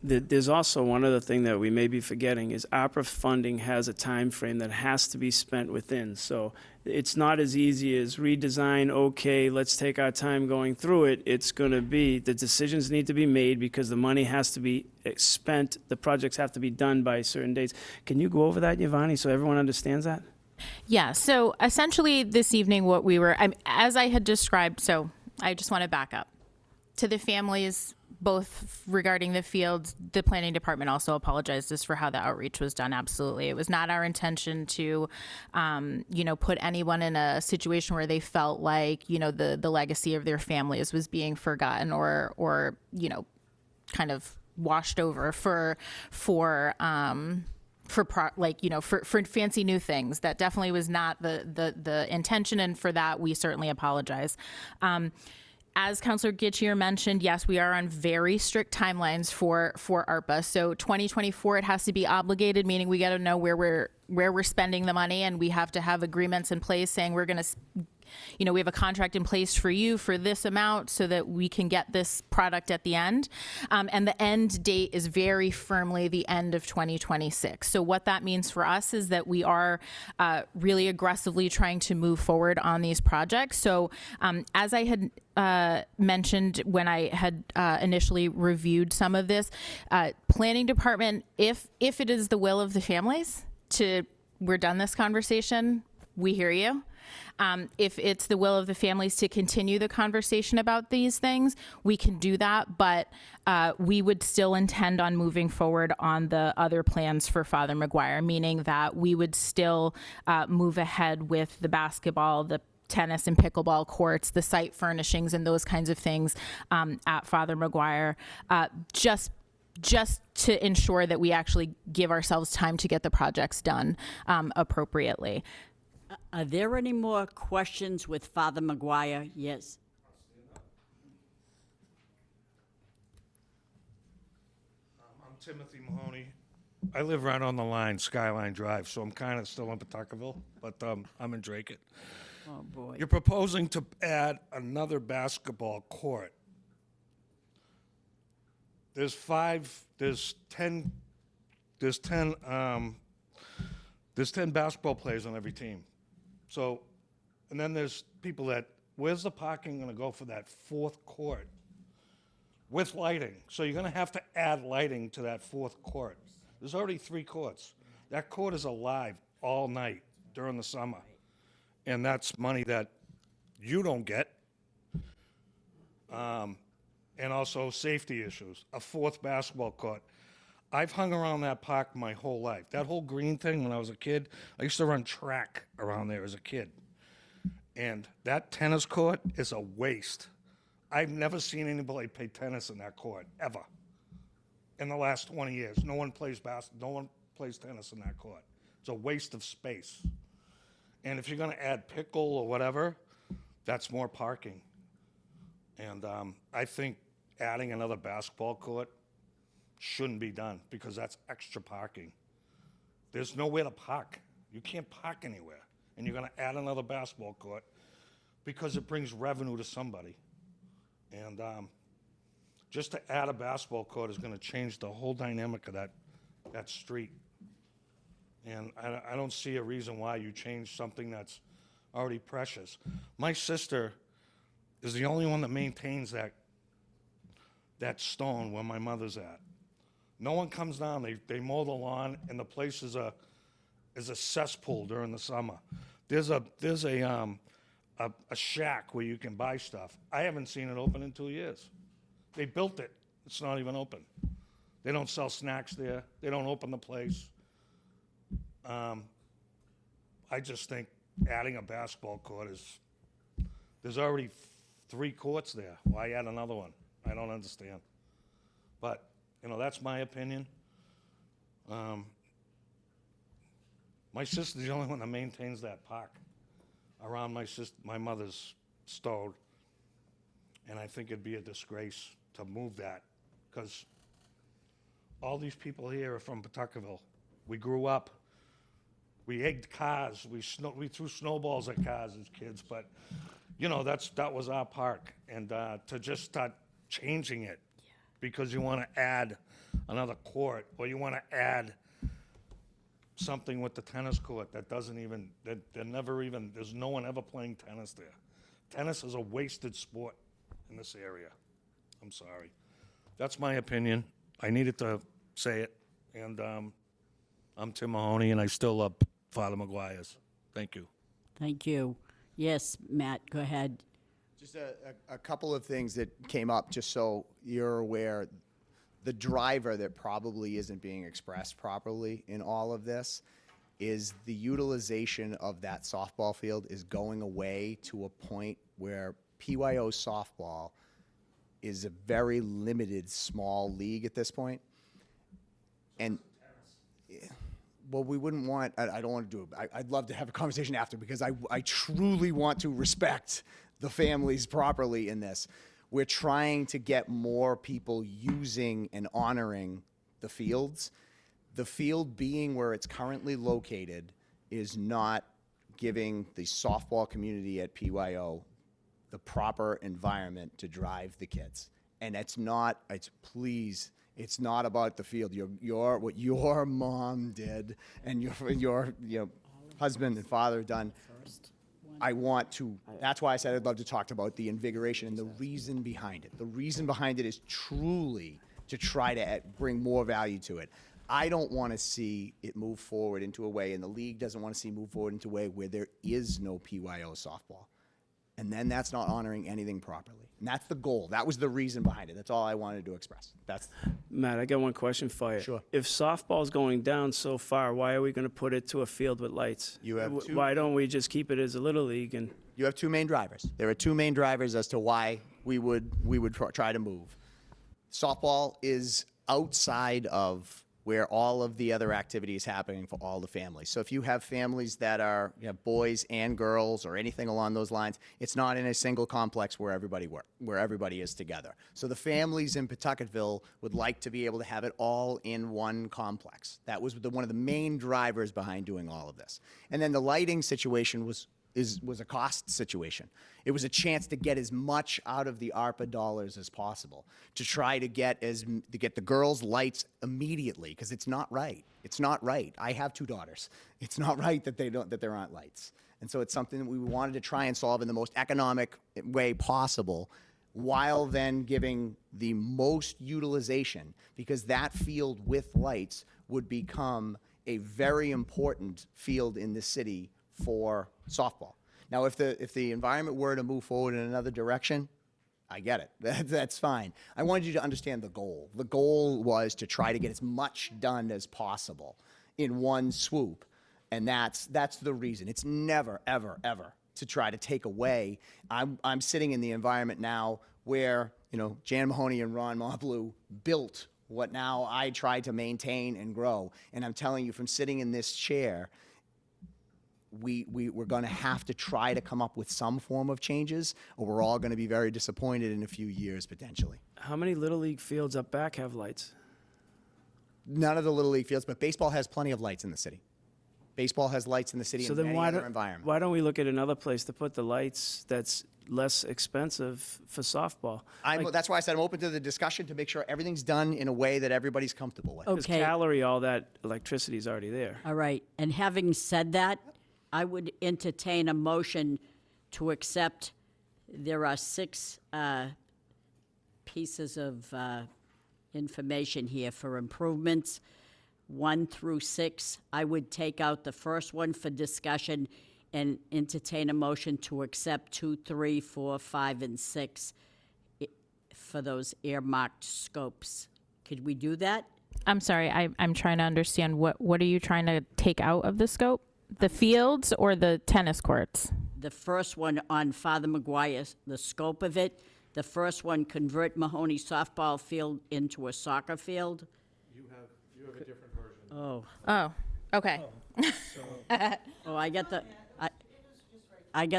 There's also one other thing that we may be forgetting is ARPA funding has a time frame that has to be spent within. So it's not as easy as redesign, okay, let's take our time going through it. It's going to be, the decisions need to be made because the money has to be spent, the projects have to be done by certain dates. Can you go over that, Giovanni, so everyone understands that? Yeah, so essentially this evening what we were, as I had described, so I just want to back up. To the families, both regarding the fields, the planning department also apologizes for how the outreach was done. Absolutely. It was not our intention to, put anyone in a situation where they felt like, the legacy of their families was being forgotten or kind of washed over for fancy new things. That definitely was not the intention, and for that we certainly apologize. As Councilor Gitchier mentioned, yes, we are on very strict timelines for ARPA. So 2024, it has to be obligated, meaning we got to know where we're spending the money, and we have to have agreements in place saying we're going to, we have a contract in place for you for this amount so that we can get this product at the end. And the end date is very firmly the end of 2026. So what that means for us is that we are really aggressively trying to move forward on these projects. So as I had mentioned when I had initially reviewed some of this, planning department, if it is the will of the families we're done this conversation, we hear you. If it's the will of the families to continue the conversation about these things, we can do that, but we would still intend on moving forward on the other plans for Father McGuire, meaning that we would still move ahead with the basketball, the tennis and pickleball courts, the site furnishings, and those kinds of things at Father McGuire, just to ensure that we actually give ourselves time to get the projects done appropriately. Are there any more questions with Father McGuire? Yes. I'm Timothy Mahoney. I live right on the line, Skyline Drive, so I'm kind of still in Pawtuckaville, but I'm in Drake. Oh, boy. You're proposing to add another basketball court. There's 10 basketball players on every team. So, and then there's people where's the parking going to go for that fourth court? With lighting. So you're going to have to add lighting to that fourth court. There's already 3 courts. That court is alive all night during the summer. And that's money that you don't get. And also safety issues. A 4th basketball court. I've hung around that park my whole life. That whole green thing when I was a kid, I used to run track around there as a kid. And that tennis court is a waste. I've never seen anybody play tennis in that court, ever. In the last 20 years. No one plays tennis in that court. It's a waste of space. And if you're going to add pickle or whatever, that's more parking. And I think adding another basketball court shouldn't be done because that's extra parking. There's nowhere to park. You can't park anywhere. And you're going to add another basketball court because it brings revenue to somebody. And just to add a basketball court is going to change the whole dynamic of that street. And I don't see a reason why you change something that's already precious. My sister is the only one that maintains that stone where my mother's at. No one comes down. They mow the lawn, and the place is a cesspool during the summer. There's a shack where you can buy stuff. I haven't seen it open in 2 years. They built it. It's not even open. They don't sell snacks there. They don't open the place. I just think adding a basketball court there's already 3 courts there. Why add another one? I don't understand. But, you know, that's my opinion. My sister's the only one that maintains that park around my mother's stove. And I think it'd be a disgrace to move that, because all these people here are from Pawtuckaville. We grew up, we egged cars, we threw snowballs at cars as kids, but, you know, that was our park. And to just start changing it because you want to add another court, or you want to add something with the tennis court that doesn't even, they're never even, there's no one ever playing tennis there. Tennis is a wasted sport in this area. I'm sorry. That's my opinion. I needed to say it. And I'm Tim Mahoney, and I still love Father McGuire's. Thank you. Thank you. Yes, Matt, go ahead. Just a couple of things that came up, just so you're aware. The driver that probably isn't being expressed properly in all of this is the utilization of that softball field is going away to a point where PYO softball is a very limited, small league at this point. And, well, we wouldn't want, I don't want to do it. I'd love to have a conversation after, because I truly want to respect the families properly in this. We're trying to get more people using and honoring the fields. The field being where it's currently located is not giving the softball community at PYO the proper environment to drive the kids. And it's not about the field. What your mom did and your husband and father have done. That's why I said I'd love to talk about the invigoration and the reason behind it. The reason behind it is truly to try to bring more value to it. I don't want to see it move forward into a way, and the league doesn't want to see it move forward into a way where there is no PYO softball. And then that's not honoring anything properly. And that's the goal. That was the reason behind it. That's all I wanted to express. Matt, I got one question for you. Sure. If softball's going down so far, why are we going to put it to a field with lights? Why don't we just keep it as a little league? And You have two main drivers. There are two main drivers as to why we would try to move. Softball is outside of where all of the other activity is happening for all the families. So if you have families that are boys and girls or anything along those lines, it's not in a single complex where everybody is together. So the families in Pawtuckettville would like to be able to have it all in one complex. That was one of the main drivers behind doing all of this. And then the lighting situation was a cost situation. It was a chance to get as much out of the ARPA dollars as possible, to try to get the girls' lights immediately, because it's not right. It's not right. I have 2 daughters. It's not right that there aren't lights. And so it's something that we wanted to try and solve in the most economic way possible, while then giving the most utilization, because that field with lights would become a very important field in the city for softball. Now, if the environment were to move forward in another direction, I get it. That's fine. I wanted you to understand the goal. The goal was to try to get as much done as possible in one swoop, and that's the reason. It's never, ever, ever to try to take away. I'm sitting in the environment now where Jan Mahoney and Ron Moblew built what now I try to maintain and grow. And I'm telling you, from sitting in this chair, we're going to have to try to come up with some form of changes, or we're all going to be very disappointed in a few years, potentially. how many Little League fields up back have lights? None of the Little League fields, but baseball has plenty of lights in the city. Baseball has lights in the city So in then many other environments. why don't we look at another place to put the lights that's less expensive for softball? That's why I said I'm open to the discussion to make sure everything's done in a way that everybody's comfortable with. Because Okay. Calorie, all that electricity is already there. All right, and having said that, I would entertain a motion to accept, there are 6 pieces of information here for improvements, 1 through 6. I would take out the first one for discussion and entertain a motion to accept 2, 3, 4, 5, and 6 for those earmarked scopes. Could we do that? I'm sorry, I'm trying to understand what are you trying to take out of the scope? The fields or the tennis courts? the first one on Father Maguire, the scope of it. The first one, convert Mahoney softball field into a soccer field. You have a different version. Oh, Oh, okay. oh, I get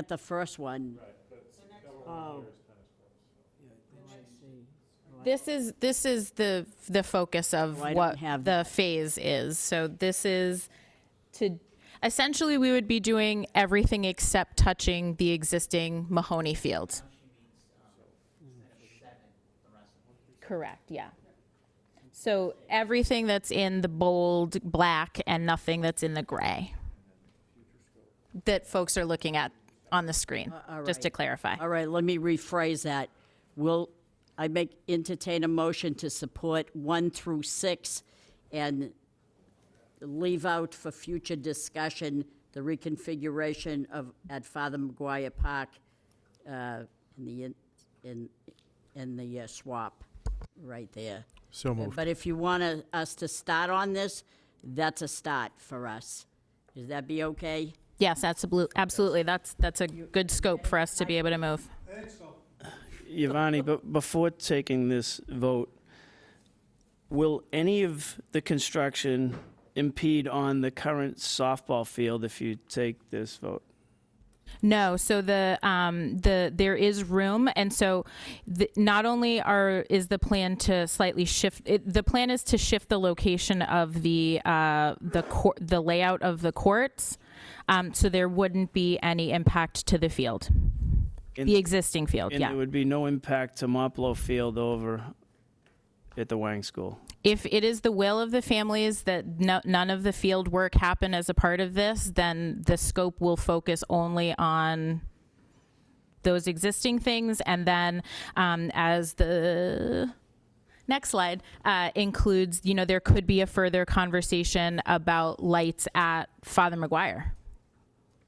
the first one. Oh. This is the focus of Oh, I don't what have the phase is. So this is to essentially we would be doing everything except touching the existing Mahoney field. Correct. Yeah. So everything that's in the bold black and nothing that's in the gray that folks are looking at on the screen, all just to right. clarify. All right, let me rephrase that. Will I entertain a motion to support 1 through 6 and leave out for future discussion the reconfiguration at Father Maguire Park in the swap right there. So moved. But if you want us to start on this, that's a start for us. Does that be okay? Yes, absolutely. That's a good scope for us to be able to move. Yvonne, but before taking this vote, will any of the construction impede on the current softball field if you take this vote? No, so there is room, and so not only is the plan to slightly shift. The plan is to shift the location of the layout of the courts, so there wouldn't be any impact to the field, the existing field. And Yeah. there would be no impact to Moplo Field over at the Wang School. If it is the will of the families that none of the field work happen as a part of this, then the scope will focus only on those existing things. And then as the next slide includes, there could be a further conversation about lights at Father Maguire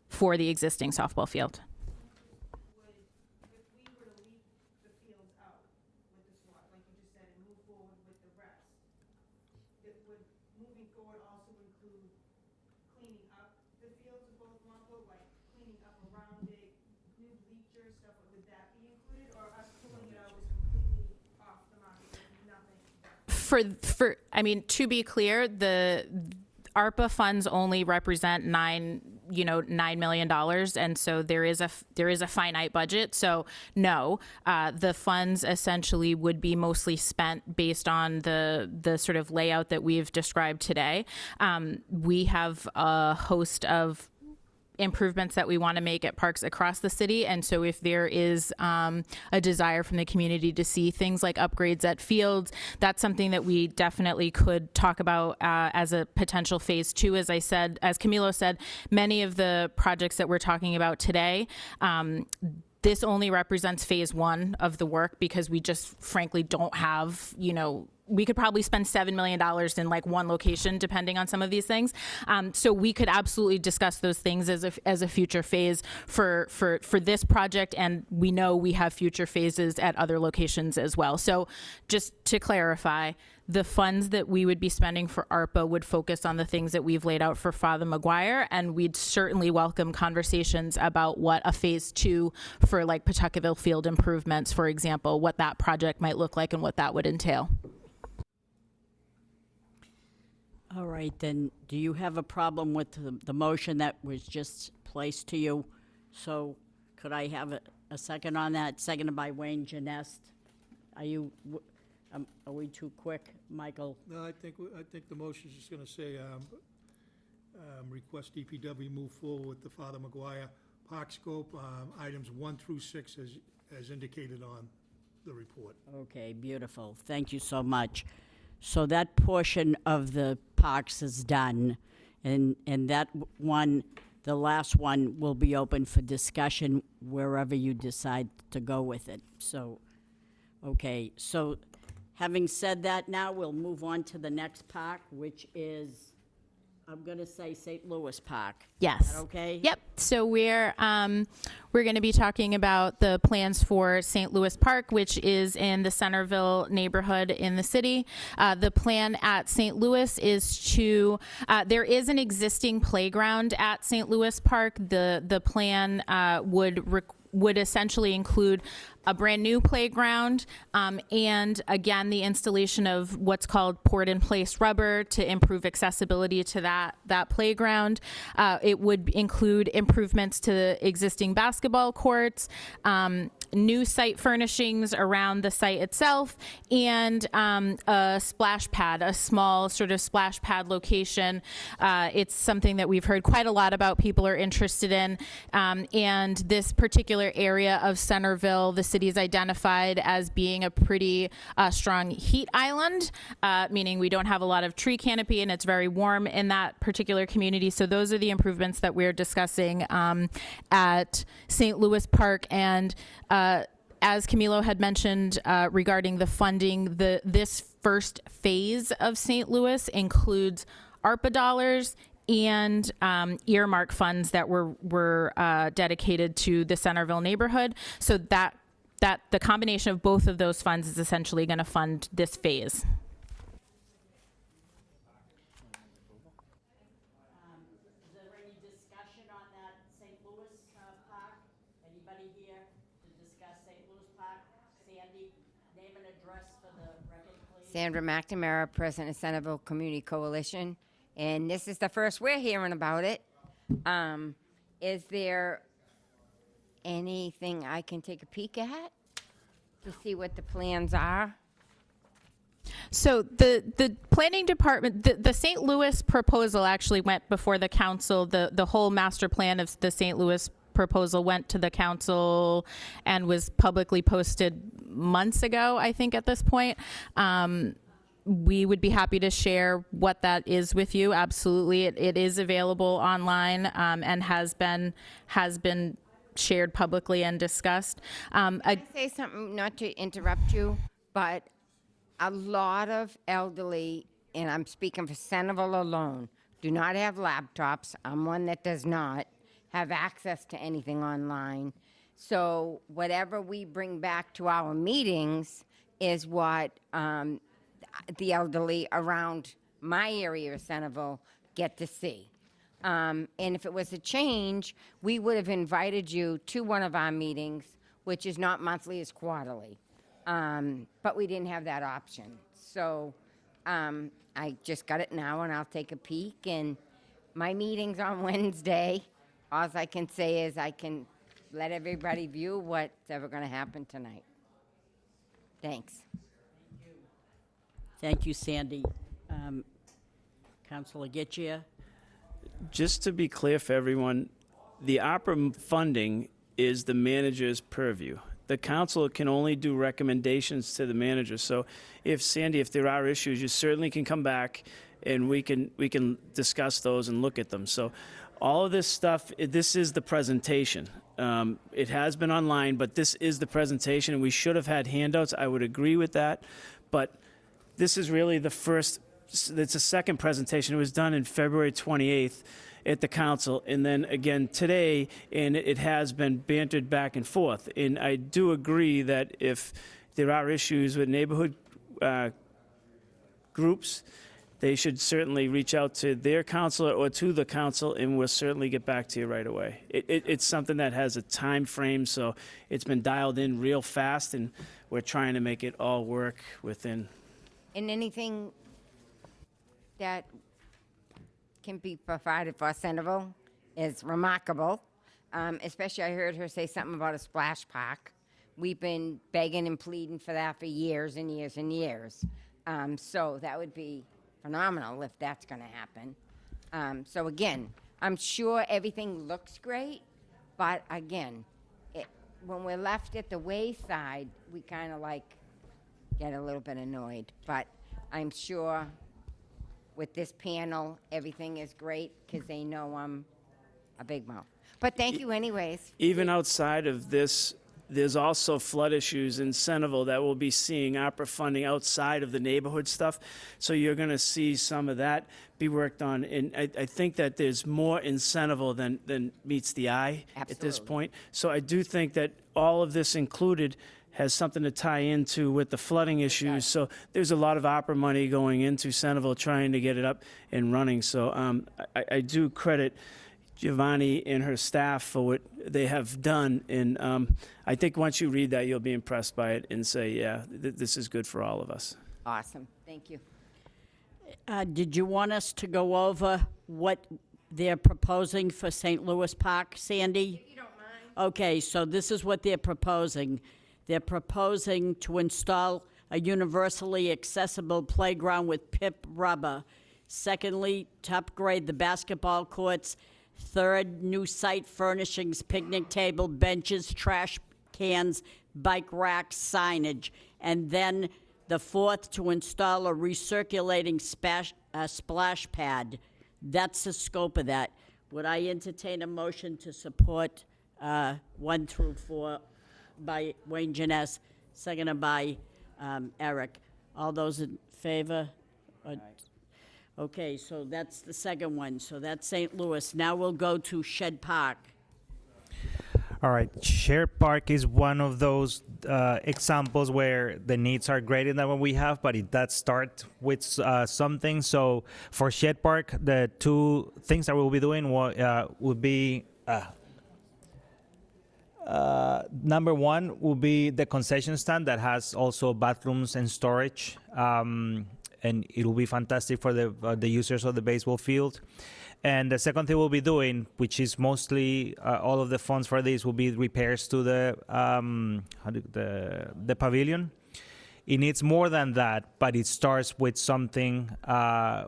for the existing softball field. If we were to leave the fields out with the SWAT, like you just said, and move forward with the rest, it would, moving forward, also include cleaning up the fields of both Montville, like cleaning up around it, new bleachers, stuff, would that be included, or us pulling it out was completely off the market, with nothing? To be clear, the ARPA funds only represent $9 million, and so there is a finite budget. So no, the funds essentially would be mostly spent based on the sort of layout that we've described today. We have a host of improvements that we want to make at parks across the city, and so if there is a desire from the community to see things like upgrades at fields, that's something that we definitely could talk about as a potential phase 2. As Camilo said, many of the projects that we're talking about today, this only represents phase 1 of the work because we just frankly don't have, we could probably spend $7 million in like one location, depending on some of these things. So we could absolutely discuss those things as a future phase for this project, and we know we have future phases at other locations as well. So just to clarify, the funds that we would be spending for ARPA would focus on the things that we've laid out for Father Maguire, and we'd certainly welcome conversations about what a phase 2 for like Pawtuckaville Field improvements, for example, what that project might look like and what that would entail. All right, then, do you have a problem with the motion that was just placed to you? So could I have a second on that? Seconded by Wayne Janest. Are we too quick, Michael? No, I think the motion's just going to say, request DPW move forward with the Father Maguire Park scope, items 1 through 6 as indicated on the report. Okay, beautiful. Thank you so much. So that portion of the parks is done, and that one, the last one, will be open for discussion wherever you decide to go with it. So, okay, so having said that, now we'll move on to the next park, which is I'm going to say St. Louis Park. Yes. Is that okay? Yep. So we're going to be talking about the plans for St. Louis Park, which is in the Centerville neighborhood in the city. The plan at St. Louis is to there is an existing playground at St. Louis Park. The plan would essentially include a brand new playground, and again, the installation of what's called poured-in-place rubber to improve accessibility to that playground. It would include improvements to the existing basketball courts, new site furnishings around the site itself, and a splash pad, a small sort of splash pad location. It's something that we've heard quite a lot about, people are interested in, and this particular area of Centerville, the city's identified as being a pretty strong heat island, meaning we don't have a lot of tree canopy and it's very warm in that particular community. So those are the improvements that we're discussing at St. Louis Park. And as Camilo had mentioned regarding the funding, this first phase of St. Louis includes ARPA dollars and earmark funds that were dedicated to the Centerville neighborhood. So that the combination of both of those funds is essentially going to fund this phase. Is there any discussion on that St. Louis Park? Anybody here to discuss St. Louis Park? Sandy, name and address for the record, please. Sandra McNamara, President of Centerville Community Coalition, and this is the first we're hearing about it. Is there anything I can take a peek at to see what the plans are? So the planning department, the St. Louis proposal actually went before the council. The whole master plan of the St. Louis proposal went to the council and was publicly posted months ago, I think, at this point. We would be happy to share what that is with you. Absolutely. It is available online and has been shared publicly and discussed. Can I say something, not to interrupt you, but a lot of elderly, and I'm speaking for Centerville alone, do not have laptops. I'm one that does not have access to anything online. So whatever we bring back to our meetings is what the elderly around my area of Centerville get to see. And if it was a change, we would have invited you to one of our meetings, which is not monthly, it's quarterly. But we didn't have that option. So I just got it now, and I'll take a peek. And my meeting's on Wednesday. All I can say is I can let everybody view what's ever going to happen tonight. Thanks. Thank you, Sandy. Councilor Getchia? Just to be clear for everyone, the ARPA funding is the manager's purview. The council can only do recommendations to the manager. So if there are issues, you certainly can come back and we can discuss those and look at them. So all of this stuff, this is the presentation. It has been online, but this is the presentation, and we should have had handouts. I would agree with that. But this is really the first, it's a second presentation. It was done in February 28th at the council, and then again today, and it has been bantered back and forth. And I do agree that if there are issues with neighborhood groups, they should certainly reach out to their counselor or to the council, and we'll certainly get back to you right away. It's something that has a time frame, so it's been dialed in real fast, and we're trying to make it all work within. And anything that can be provided for Centerville is remarkable. Especially, I heard her say something about a splash park. We've been begging and pleading for that for years and years and years. So that would be phenomenal if that's going to happen. So again, I'm sure everything looks great, but again, when we're left at the wayside, we kind of get a little bit annoyed. But I'm sure with this panel, everything is great because they know I'm a big mouth. But thank you anyways. Even outside of this there's also flood issues in Centerville that we'll be seeing ARPA funding outside of the neighborhood stuff. So you're going to see some of that be worked on. And I think that there's more in Centerville than meets the eye at this Absolutely. point. So I do think that all of this included has something to tie into with the flooding issues. So there's a lot of ARPA money going into Centerville trying to get it up and running. So I do credit Giovanni and her staff for what they have done. And I think once you read that, you'll be impressed by it and say, yeah, this is good for all of us. Awesome. Thank you. Did you want us to go over what they're proposing for St. Louis Park, Sandy? If you don't mind. Okay, so this is what they're proposing. They're proposing to install a universally accessible playground with PIP rubber. Secondly, to upgrade the basketball courts. Third, new site furnishings, picnic table, benches, trash cans, bike racks, signage. And then the fourth, to install a recirculating splash pad. That's the scope of that. Would I entertain a motion to support 1 through 4 by Wayne Janess, seconded by Eric? All those in favor? Okay, so that's the second one. So that's St. Louis. Now we'll go to Shed Park. All right, Shared Park is one of those examples where the needs are greater than what we have, but it does start with something. So for Shed Park, the two things that we'll be doing would be number one will be the concession stand that has also bathrooms and storage, and it will be fantastic for the users of the baseball field. And the second thing we'll be doing, which is mostly all of the funds for this, will be repairs to the pavilion. It needs more than that, but it starts with something.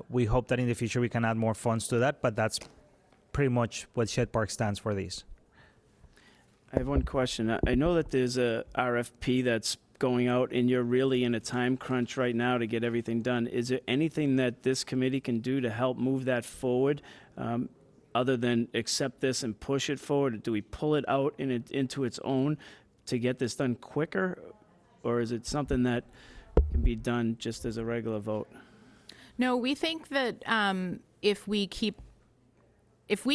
We hope that in the future we can add more funds to that, but that's pretty much what Shed Park stands for this. I have one question. I know that there's a RFP that's going out, and you're really in a time crunch right now to get everything done. Is there anything that this committee can do to help move that forward, other than accept this and push it forward? Do we pull it out into its own to get this done quicker, or is it something that can be done just as a regular vote? No, we think that if we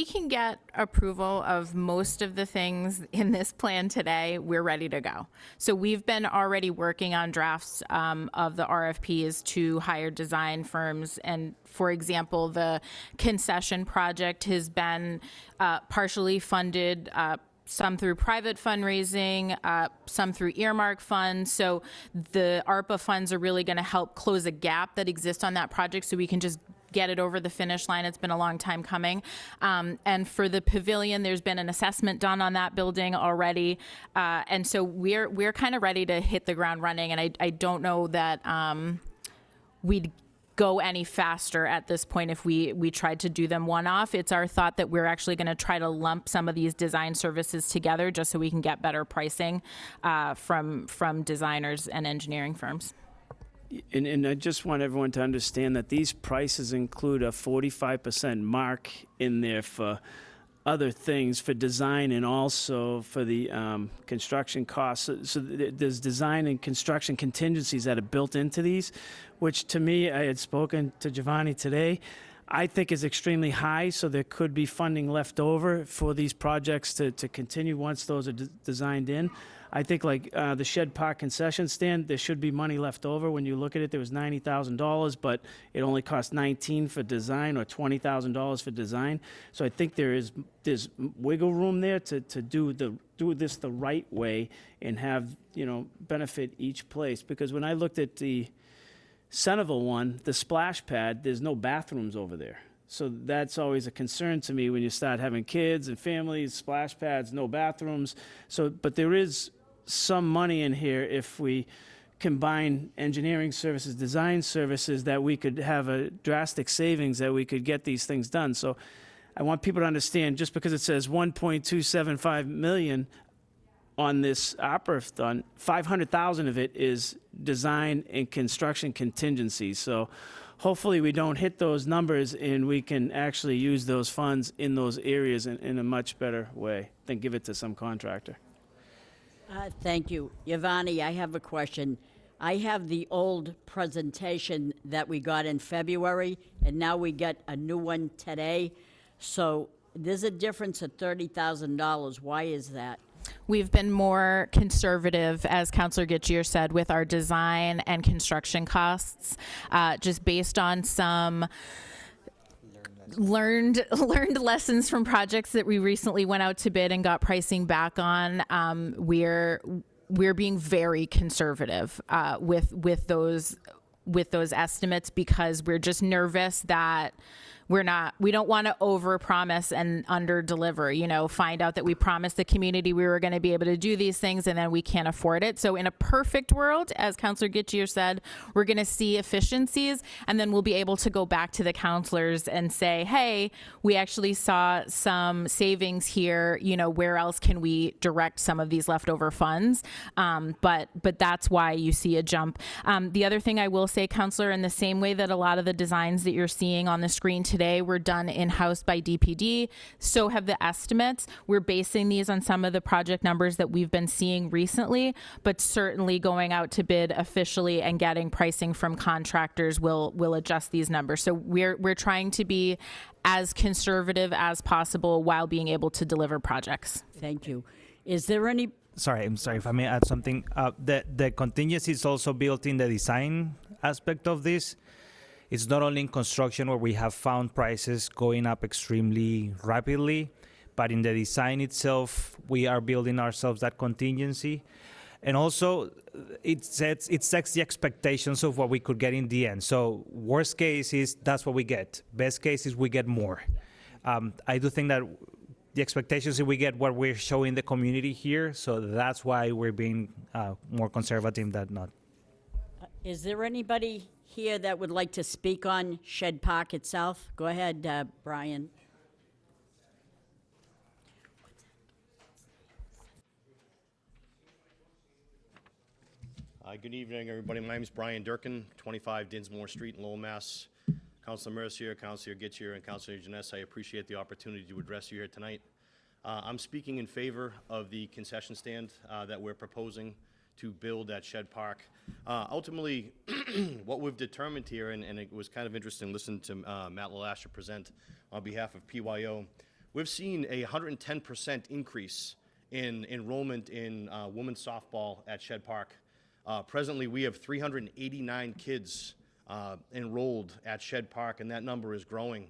can get approval of most of the things in this plan today, we're ready to go. So we've been already working on drafts of the RFPs to hire design firms. And for example, the concession project has been partially funded, some through private fundraising, some through earmark funds. So the ARPA funds are really going to help close a gap that exists on that project so we can just get it over the finish line. It's been a long time coming. And for the pavilion, there's been an assessment done on that building already. And so we're kind of ready to hit the ground running. And I don't know that we'd go any faster at this point if we tried to do them one-off. It's our thought that we're actually going to try to lump some of these design services together just so we can get better pricing from designers and engineering firms. And I just want everyone to understand that these prices include a 45% mark in there for other things, for design and also for the construction costs. So there's design and construction contingencies that are built into these, which to me, I had spoken to Giovanni today, I think is extremely high, so there could be funding left over for these projects to continue once those are designed in. I think like the Shed Park concession stand, there should be money left over. When you look at it, there was $90,000, but it only cost $19,000 for design or $20,000 for design. So I think there's wiggle room there to do this the right way and have, benefit each place. Because when I looked at the Centerville one, the splash pad, there's no bathrooms over there. So that's always a concern to me when you start having kids and families, splash pads, no bathrooms. So, but there is some money in here if we combine engineering services, design services, that we could have a drastic savings, that we could get these things done. So I want people to understand, just because it says 1.275 million on this opera fund, 500,000 of it is design and construction contingencies. So hopefully we don't hit those numbers and we can actually use those funds in those areas in a much better way than give it to some contractor. Thank you. Yvonne, I have a question. I have the old presentation that we got in February, and now we get a new one today. So there's a difference of $30,000. Why is that? We've been more conservative, as Councillor Getchier said, with our design and construction costs, just based on some learned lessons from projects that we recently went out to bid and got pricing back on. We're being very conservative with those estimates, because we're just nervous that we don't want to overpromise and underdeliver, find out that we promised the community we were going to be able to do these things and then we can't afford it. So in a perfect world, as Councillor Getchier said, we're going to see efficiencies, and then we'll be able to go back to the councillors and say, hey, we actually saw some savings here, where else can we direct some of these leftover funds? But that's why you see a jump. The other thing I will say, Councillor, in the same way that a lot of the designs that you're seeing on the screen today were done in-house by DPD, so have the estimates. We're basing these on some of the project numbers that we've been seeing recently, but certainly going out to bid officially and getting pricing from contractors will adjust these numbers. So we're trying to be as conservative as possible while being able to deliver projects. Thank you. Is there any I'm sorry if I may add something. The contingency is also built in the design aspect of this. It's not only in construction where we have found prices going up extremely rapidly, but in the design itself, we are building ourselves that contingency. And also, it sets the expectations of what we could get in the end. So worst case is that's what we get. Best case is we get more. I do think that the expectations is we get what we're showing the community here, so that's why we're being more conservative than not. Is there anybody here that would like to speak on Shed Park itself? Go ahead, Brian. Good evening, everybody. My name is Brian Durkin, 25 Dinsmore Street in Lowell, Mass. Councilor Mercier, Councilor Getchier, and Councilor Janess, I appreciate the opportunity to address you here tonight. I'm speaking in favor of the concession stand that we're proposing to build at Shed Park. Ultimately, what we've determined here, and it was kind of interesting listening to Matt LaLasher present on behalf of PYO, we've seen a 110% increase in enrollment in women's softball at Shed Park. Presently, we have 389 kids enrolled at Shed Park, and that number is growing.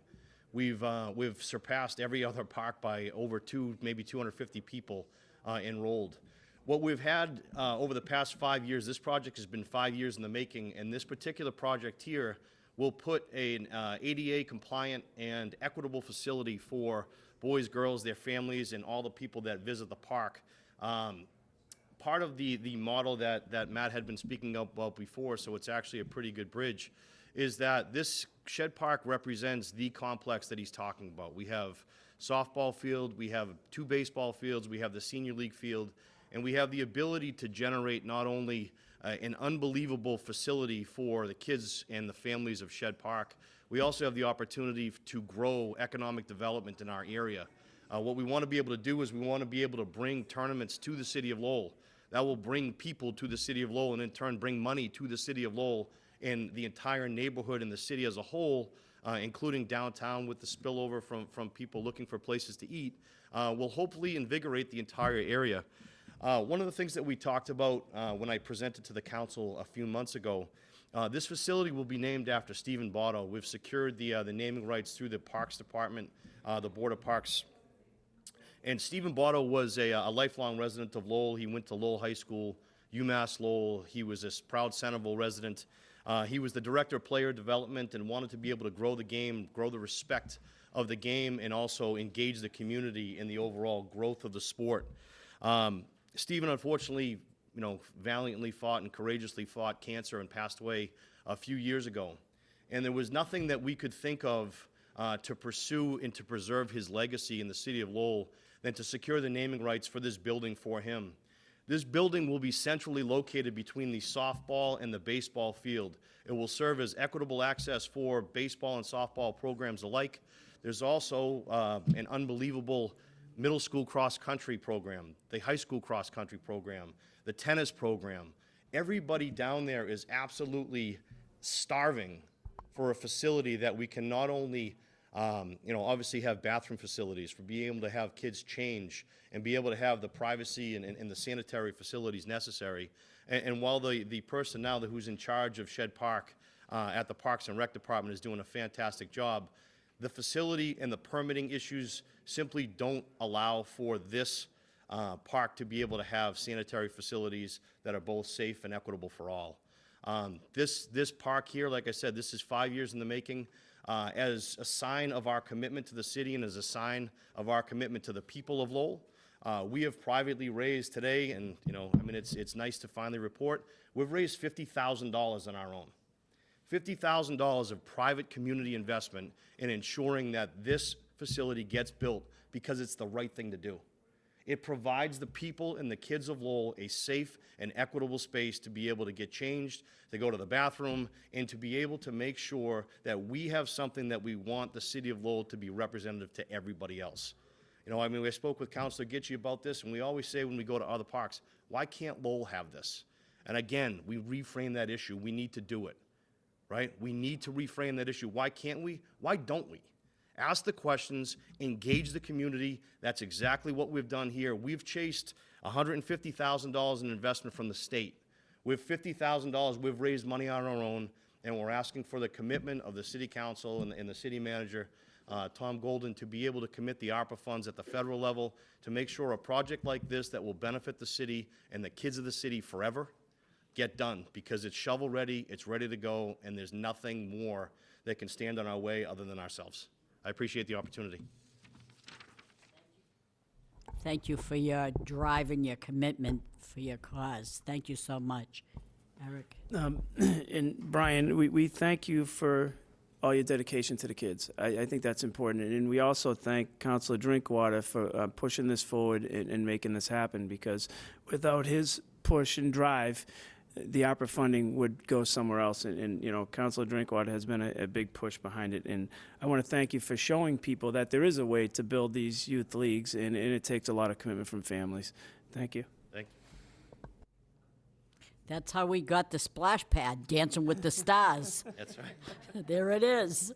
We've surpassed every other park by over maybe 250 people enrolled. What we've had over the past 5 years, this project has been 5 years in the making, and this particular project here will put an ADA compliant and equitable facility for boys, girls, their families, and all the people that visit the park. Part of the model that Matt had been speaking about before, so it's actually a pretty good bridge, is that this Shed Park represents the complex that he's talking about. We have softball field, we have 2 baseball fields, we have the senior league field, and we have the ability to generate not only an unbelievable facility for the kids and the families of Shed Park, we also have the opportunity to grow economic development in our area. What we want to be able to do is we want to be able to bring tournaments to the city of Lowell. That will bring people to the city of Lowell and in turn bring money to the city of Lowell and the entire neighborhood and the city as a whole, including downtown with the spillover from people looking for places to eat, will hopefully invigorate the entire area. One of the things that we talked about when I presented to the council a few months ago, this facility will be named after Stephen Botto. We've secured the naming rights through the Parks Department, the Board of Parks. And Stephen Botto was a lifelong resident of Lowell. He went to Lowell High School, UMass Lowell. He was a proud Centerville resident. He was the director of player development and wanted to be able to grow the game, grow the respect of the game, and also engage the community in the overall growth of the sport. Stephen, unfortunately, valiantly fought and courageously fought cancer and passed away a few years ago. And there was nothing that we could think of to pursue and to preserve his legacy in the city of Lowell than to secure the naming rights for this building for him. This building will be centrally located between the softball and the baseball field. It will serve as equitable access for baseball and softball programs alike. There's also an unbelievable middle school cross-country program, the high school cross-country program, the tennis program. Everybody down there is absolutely starving for a facility that we can not only, obviously have bathroom facilities, for being able to have kids change and be able to have the privacy and the sanitary facilities necessary. And while the person now who's in charge of Shed Park at the Parks and Rec Department is doing a fantastic job, the facility and the permitting issues simply don't allow for this park to be able to have sanitary facilities that are both safe and equitable for all. This park here, like I said, this is 5 years in the making. As a sign of our commitment to the city and as a sign of our commitment to the people of Lowell, we have privately raised today, and it's nice to finally report, we've raised $50,000 on our own. $50,000 of private community investment in ensuring that this facility gets built because it's the right thing to do. It provides the people and the kids of Lowell a safe and equitable space to be able to get changed, to go to the bathroom, and to be able to make sure that we have something that we want the city of Lowell to be representative to everybody else. We spoke with Councilor Gitchie about this, and we always say when we go to other parks, why can't Lowell have this? And again, we reframe that issue. We need to do it, right? We need to reframe that issue. Why can't we? Why don't we? Ask the questions, engage the community. That's exactly what we've done here. We've chased $150,000 in investment from the state. With $50,000, we've raised money on our own, and we're asking for the commitment of the city council and the city manager, Tom Golden, to be able to commit the ARPA funds at the federal level to make sure a project like this that will benefit the city and the kids of the city forever get done, because it's shovel ready, it's ready to go, and there's nothing more that can stand in our way other than ourselves. I appreciate the opportunity. Thank you for your drive and your commitment for your cause. Thank you so much. Eric? And Brian, we thank you for all your dedication to the kids. I think that's important. And we also thank Councilor Drinkwater for pushing this forward and making this happen, because without his push and drive, the ARPA funding would go somewhere else. And Councilor Drinkwater has been a big push behind it. And I want to thank you for showing people that there is a way to build these youth leagues, and it takes a lot of commitment from families. Thank you. Thank you. That's how we got the splash pad, Dancing with the Stars. That's right. There it is.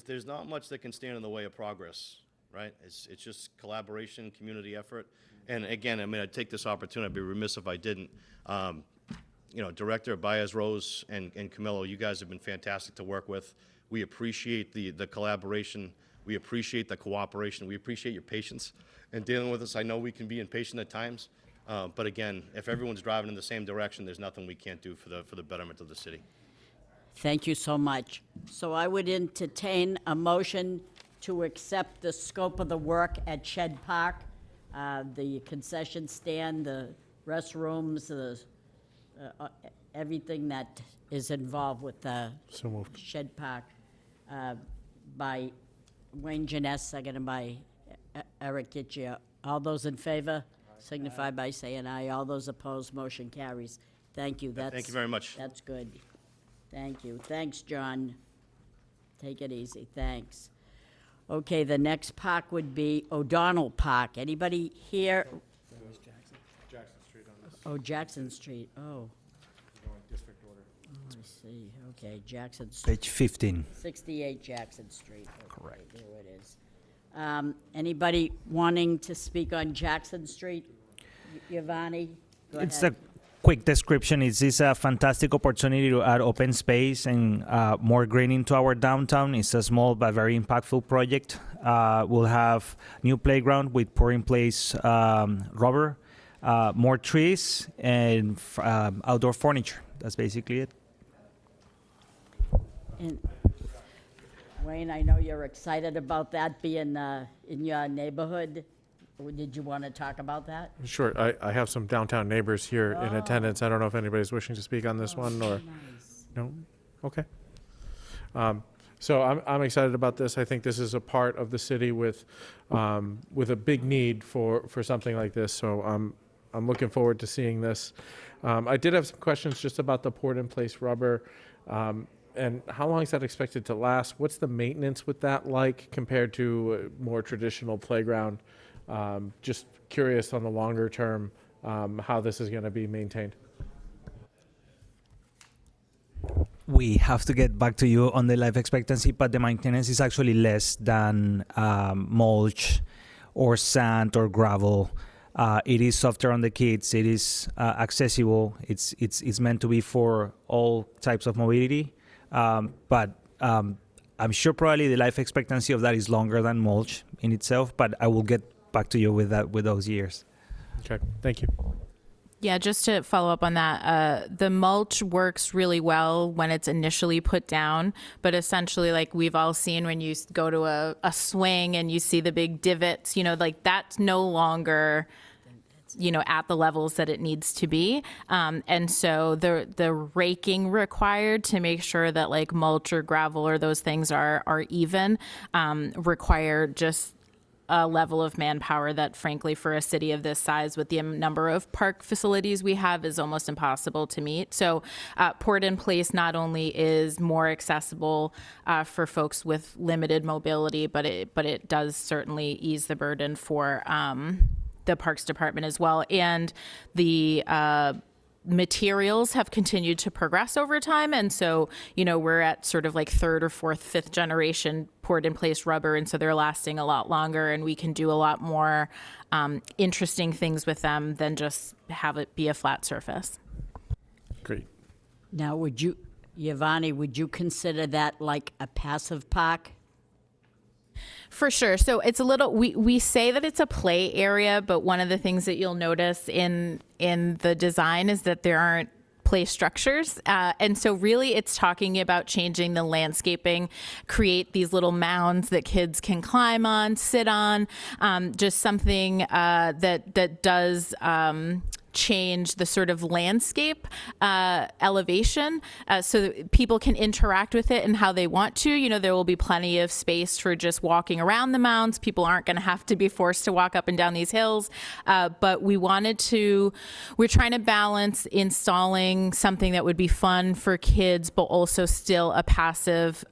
There's not much that can stand in the way of progress, right? It's just collaboration, community effort. And again, I'd take this opportunity. I'd be remiss if I didn't. Director Baez-Rose and Camillo, you guys have been fantastic to work with. We appreciate the collaboration. We appreciate the cooperation. We appreciate your patience in dealing with us. I know we can be impatient at times, but again, if everyone's driving in the same direction, there's nothing we can't do for the betterment of the city. Thank you so much. So I would entertain a motion to accept the scope of the work at Shed Park, the concession stand, the restrooms, everything that is involved with the Shed Park, by Wayne Jeunesse, seconded by Eric Gitchie. All those in favor signify by saying aye. All those opposed, motion carries. Thank you. Thank you very much. That's good. Thank you. Thanks, John. Take it easy. Thanks. Okay, the next park would be O'Donnell Park. Anybody here? Jackson Street on this. Oh, Jackson Street. Oh. Going district order. Oh, I see. Okay, Jackson Street. Page 15. 68 Jackson Street. Okay, Correct. there it is. Anybody wanting to speak on Jackson Street? Giovanni, go It's ahead. a quick description. It's a fantastic opportunity to add open space and more green into our downtown. It's a small but very impactful project. We'll have new playground with pour in place rubber, more trees, and outdoor furniture. That's basically it. And Wayne, I know you're excited about that being in your neighborhood. Did you want to talk about that? Sure. I have some downtown neighbors here in attendance. I don't know if anybody's wishing to speak on this one or Nice. no. Okay. So I'm excited about this. I think this is a part of the city with a big need for something like this. So I'm looking forward to seeing this. I did have some questions just about the poured in place rubber. And how long is that expected to last? What's the maintenance with that like compared to a more traditional playground? Just curious on the longer term, how this is going to be maintained. We have to get back to you on the life expectancy, but the maintenance is actually less than mulch or sand or gravel. It is softer on the kids. It is accessible. It's meant to be for all types of mobility. But I'm sure probably the life expectancy of that is longer than mulch in itself. But I will get back to you with that with those years. Okay, thank you. Yeah, just to follow up on that, the mulch works really well when it's initially put down, but essentially, like we've all seen when you go to a swing and you see the big divots, like that's no longer, at the levels that it needs to be. And so the raking required to make sure that like mulch or gravel or those things are even, require just a level of manpower that, frankly, for a city of this size with the number of park facilities we have is almost impossible to meet. So Port in Place not only is more accessible for folks with limited mobility, but it does certainly ease the burden for the Parks Department as well. And the materials have continued to progress over time. And so, we're at sort of like third or fourth, fifth generation Port in Place rubber. And so they're lasting a lot longer and we can do a lot more interesting things with them than just have it be a flat surface. Great. Now, Giovanni, would you consider that like a passive park? For sure. So it's a little, we say that it's a play area, but one of the things that you'll notice in the design is that there aren't play structures. And so really it's talking about changing the landscaping, create these little mounds that kids can climb on, sit on, just something that does change the sort of landscape elevation so that people can interact with it and how they want to. There will be plenty of space for just walking around the mounds. People aren't going to have to be forced to walk up and down these hills. But we're trying to balance installing something that would be fun for kids, but also still a passive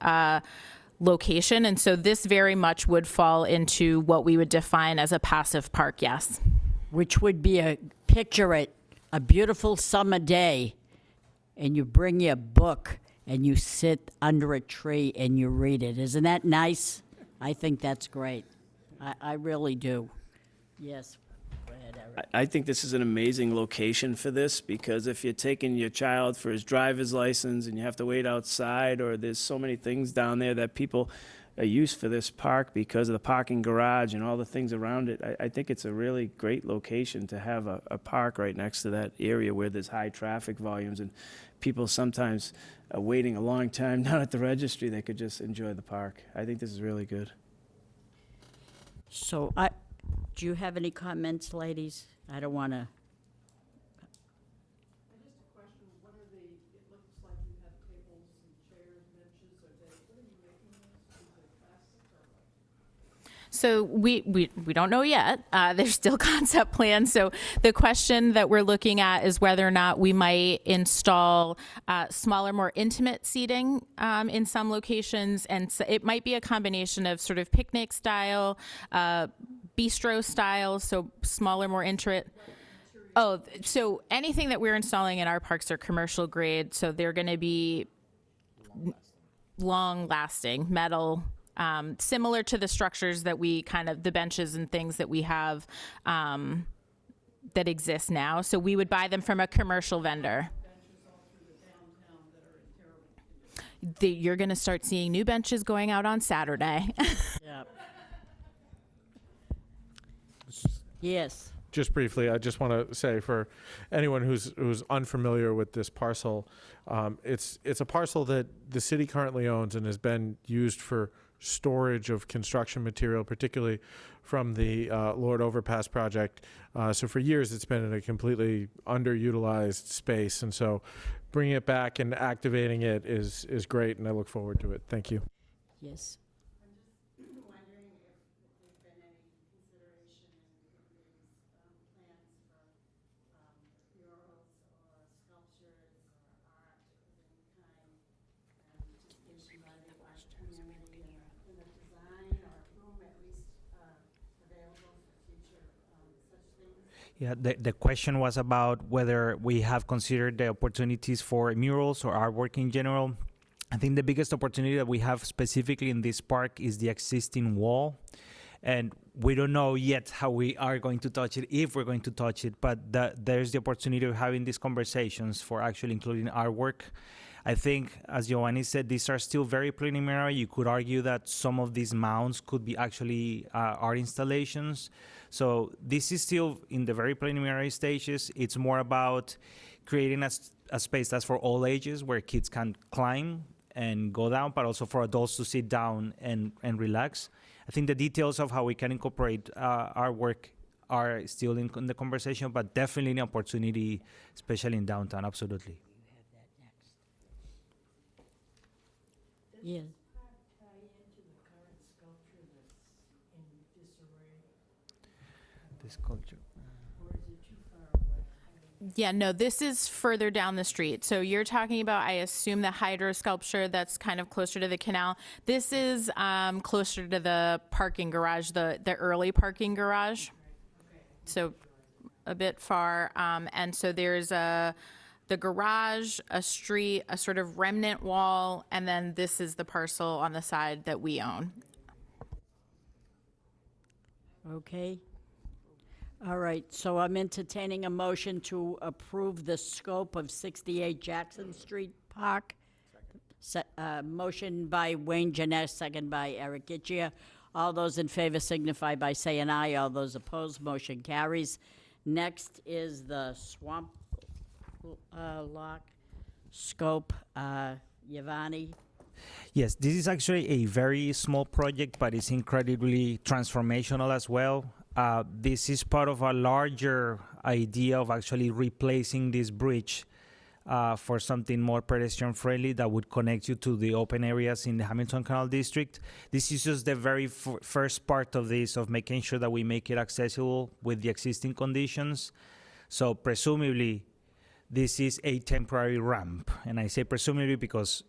location. And so this very much would fall into what we would define as a passive park, yes. Which would be picture it, a beautiful summer day, and you bring your book and you sit under a tree and you read it. Isn't that nice? I think that's great. I really do. Yes. Go ahead, Eric. I think this is an amazing location for this, because if you're taking your child for his driver's license and you have to wait outside, or there's so many things down there that people are used for this park because of the parking garage and all the things around it, I think it's a really great location to have a park right next to that area where there's high traffic volumes and people sometimes are waiting a long time down at the registry. They could just enjoy the park. I think this is really good. So, do you have any comments, ladies? I don't want to. Just a question, it looks like you have tables and chairs, benches, what are you making this? Is it plastic or what? So we don't know yet. There's still concept plans. So the question that we're looking at is whether or not we might install smaller, more intimate seating in some locations. And so it might be a combination of sort of picnic style, bistro style, so smaller, more intimate. Oh, so anything that we're installing in our parks are commercial grade. So they're going to be long lasting metal. Similar to the structures that the benches and things that we have that exist now. So we would buy them from a commercial vendor. You're going to start seeing new benches going out on Saturday. Yeah. Yes. Just briefly, I just want to say for anyone who's unfamiliar with this parcel, it's a parcel that the city currently owns and has been used for storage of construction material, particularly from the Lord Overpass project. So for years, it's been in a completely underutilized space. And so bringing it back and activating it is great, and I look forward to it. Thank you. Yes. I'm just wondering if there's been any consideration in these plans for murals or sculptures or art of any kind, anticipated by the community in the design or room at least available for future Yeah, the question was about whether we have considered the opportunities for murals or artwork in general. I think the biggest opportunity that we have specifically in this park is the existing wall. And we don't know yet how we are going to touch it, if we're going to touch it, but there's the opportunity of having these conversations for actually including artwork. I think, as Giovanni said, these are still very preliminary. You could argue that some of these mounds could be actually art installations. So this is still in the very preliminary stages. It's more about creating a space that's for all ages, where kids can climb and go down, but also for adults to sit down and relax. I think the details of how we can incorporate artwork are still in the conversation, but definitely an opportunity, especially in downtown, absolutely. Yeah. This culture. Yeah, no, this is further down the street. So you're talking about, I assume, the hydro sculpture that's kind of closer to the canal. This is closer to the parking garage, the early parking garage. So a bit far. And so there's the garage, a street, a sort of remnant wall, and then this is the parcel on the side that we own. Okay. All right, so I'm entertaining a motion to approve the scope of 68 Jackson Street Park. Motion by Wayne Jeunesse, second by Eric Gitchia. All those in favor signify by saying aye. All those opposed, motion carries. Next is the Swamp Lock scope. Giovanni? Yes, this is actually a very small project, but it's incredibly transformational as well. This is part of a larger idea of actually replacing this bridge for something more pedestrian friendly that would connect you to the open areas in the Hamilton Canal District. This is just the very first part of this, of making sure that we make it accessible with the existing conditions. So presumably, this is a temporary ramp. And I say presumably because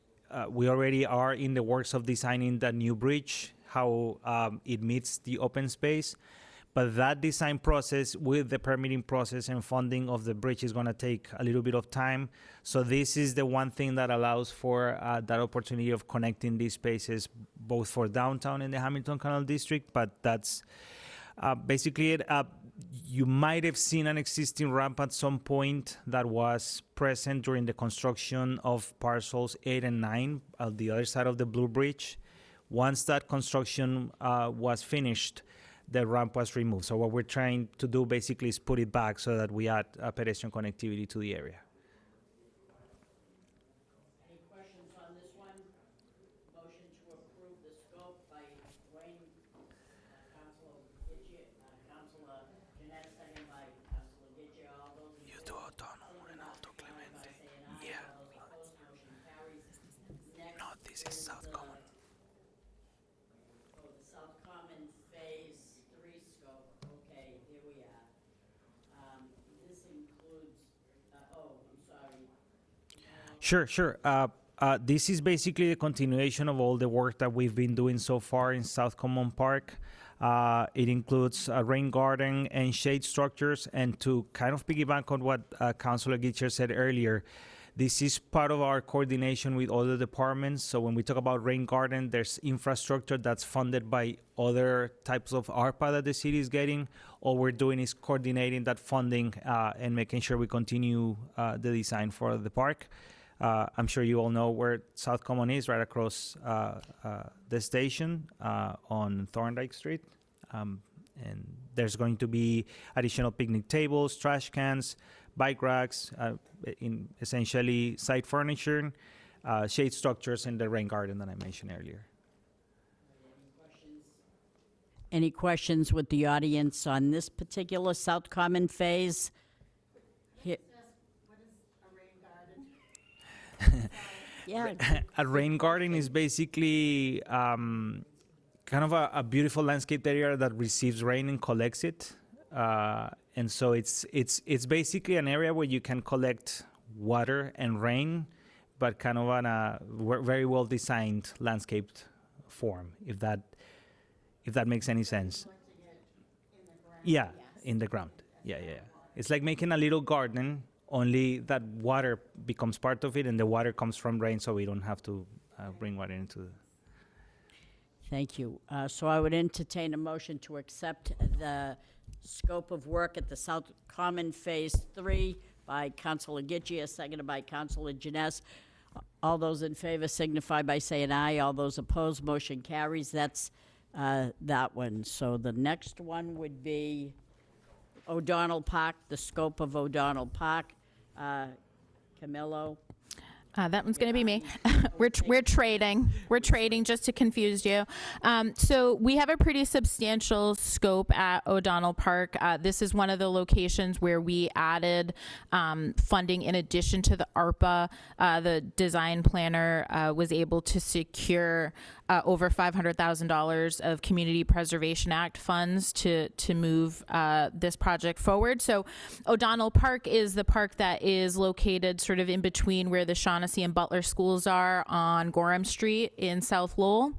we already are in the works of designing the new bridge, how it meets the open space. But that design process with the permitting process and funding of the bridge is going to take a little bit of time. So this is the one thing that allows for that opportunity of connecting these spaces, both for downtown and the Hamilton Canal District. But that's basically it. You might have seen an existing ramp at some point that was present during the construction of parcels 8 and 9 on the other side of the Blue Bridge. Once that construction was finished, the ramp was removed. So what we're trying to do basically is put it back so that we add pedestrian connectivity to the area. Any questions on this one? Motion to approve the scope by Wayne, Councilor Gitchia, Councilor Jeanette, second by Councilor Gitchia. All those in favor? Autónomo, Renato Clemente. Yeah. All those opposed, motion carries. Next No, this is South Common. Oh, the South Common Phase 3 scope. Okay, here we are. This includes, I'm sorry. Sure. This is basically the continuation of all the work that we've been doing so far in South Common Park. It includes a rain garden and shade structures. And to kind of piggyback on what Councilor Gitcher said earlier, this is part of our coordination with other departments. So when we talk about rain garden, there's infrastructure that's funded by other types of ARPA that the city is getting. All we're doing is coordinating that funding and making sure we continue the design for the park. I'm sure you all know where South Common is, right across the station on Thorndike Street. And there's going to be additional picnic tables, trash cans, bike racks, in essentially site furniture, shade structures, and the rain garden that I mentioned earlier. Any questions with the audience on this particular South Common phase? Here. What is a rain garden? Yeah. A rain garden is basically kind of a beautiful landscape area that receives rain and collects it. And so it's basically an area where you can collect water and rain, but kind of on a very well designed landscaped form, if that makes any sense. Collecting it in the ground. Yeah, in the ground. Yeah. It's like making a little garden, only that water becomes part of it, and the water comes from rain, so we don't have to bring water into the... Thank you. So I would entertain a motion to accept the scope of work at the South Common Phase 3 by Councilor Gitchia, seconded by Councilor Janess. All those in favor signify by saying aye. All those opposed, motion carries. That's that one. So the next one would be O'Donnell Park, the scope of O'Donnell Park. Camillo? That one's going to be me. We're trading. We're trading just to confuse you. So we have a pretty substantial scope at O'Donnell Park. This is one of the locations where we added funding in addition to the ARPA. The design planner was able to secure over $500,000 of Community Preservation Act funds to move this project forward. So O'Donnell Park is the park that is located sort of in between where the Shaughnessy and Butler schools are on Gorham Street in South Lowell.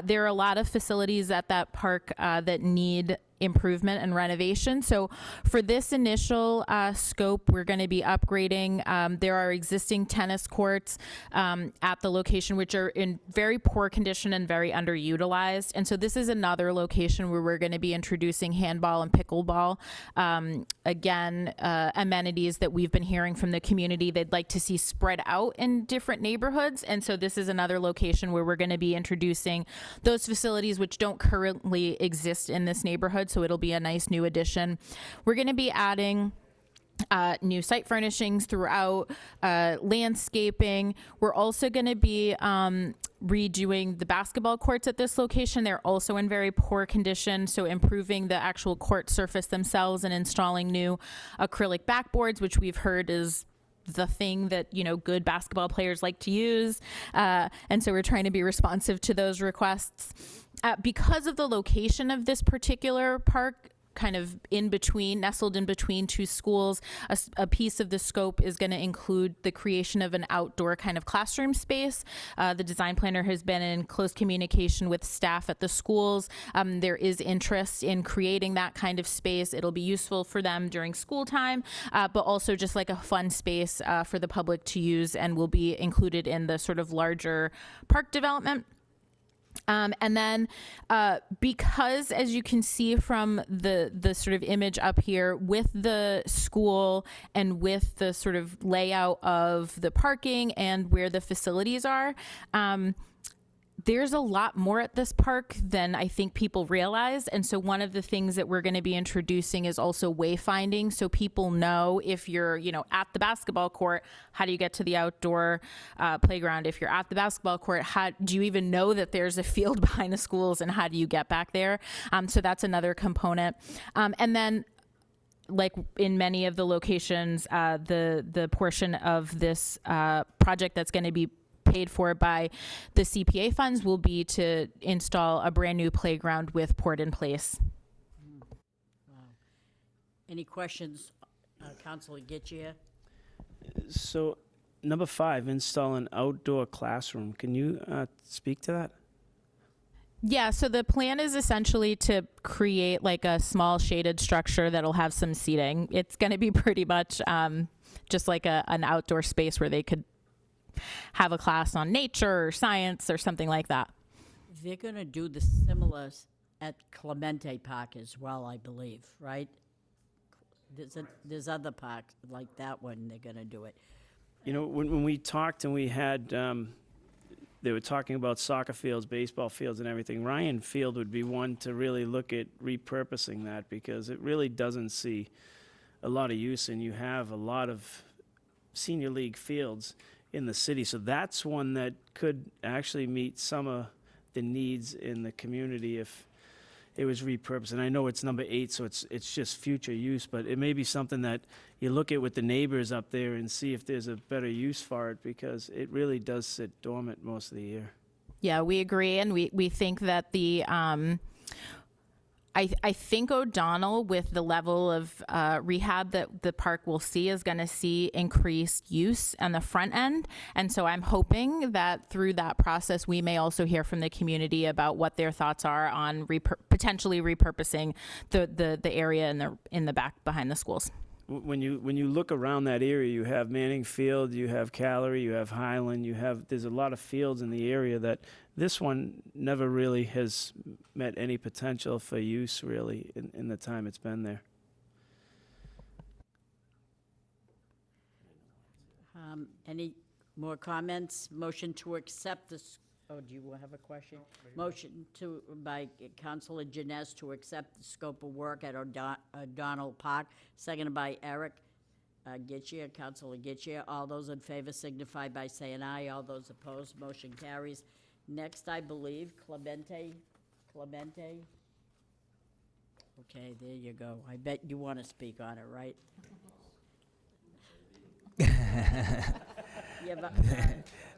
There are a lot of facilities at that park that need improvement and renovation. So for this initial scope, we're going to be upgrading. There are existing tennis courts at the location which are in very poor condition and very underutilized. And so this is another location where we're going to be introducing handball and pickleball. Again, amenities that we've been hearing from the community they'd like to see spread out in different neighborhoods. And so this is another location where we're going to be introducing those facilities which don't currently exist in this neighborhood. So it'll be a nice new addition. We're going to be adding new site furnishings throughout, landscaping. We're also going to be redoing the basketball courts at this location. They're also in very poor condition, so improving the actual court surface themselves and installing new acrylic backboards, which we've heard is the thing that, you know, good basketball players like to use. And so we're trying to be responsive to those requests. Because of the location of this particular park, kind of in between, nestled in between two schools, a piece of the scope is going to include the creation of an outdoor kind of classroom space. The design planner has been in close communication with staff at the schools. There is interest in creating that kind of space. It'll be useful for them during school time, but also just like a fun space for the public to use, and will be included in the sort of larger park development. And then because, as you can see from the sort of image up here, with the school and with the sort of layout of the parking and where the facilities are, there's a lot more at this park than I think people realize. And so one of the things that we're going to be introducing is also wayfinding, so people know if you're, you know, at the basketball court, how do you get to the outdoor playground? If you're at the basketball court, how do you even know that there's a field behind the schools, and how do you get back there? So that's another component. And then, like in many of the locations, the portion of this project that's going to be paid for by the CPA funds will be to install a brand new playground with port in place. Wow. Any questions, Councilor Gitchia? So, number 5, install an outdoor classroom. Can you speak to that? Yeah, so the plan is essentially to create like a small shaded structure that'll have some seating. It's going to be pretty much just like an outdoor space where they could have a class on nature or science or something like that. They're going to do the similar at Clemente Park as well, I believe, right? There's other parks like that one, they're going to do it. You know, when we talked and we had, they were talking about soccer fields, baseball fields and everything. Ryan Field would be one to really look at repurposing that, because it really doesn't see a lot of use, and you have a lot of senior league fields in the city. So that's one that could actually meet some of the needs in the community if it was repurposed. And I know it's number 8, so it's just future use, but it may be something that you look at with the neighbors up there and see if there's a better use for it, because it really does sit dormant most of the year. Yeah, we agree, and we think that the I think O'Donnell, with the level of rehab that the park will see, is going to see increased use on the front end. And so I'm hoping that through that process, we may also hear from the community about what their thoughts are on potentially repurposing the area in the back behind the schools. when you look around that area, you have Manning Field, you have Callery, you have Highland, there's a lot of fields in the area that this one never really has met any potential for use really in the time it's been there. Any more comments? Motion to accept this, oh, do you have a question? Motion by Councilor Janess to accept the scope of work at O'Donnell Park, seconded by Eric Getchia, Councilor Getchia. All those in favor signify by saying aye. All those opposed, motion carries. Next, I believe, Clemente. Okay, there you go. I bet you want to speak on it, right? You have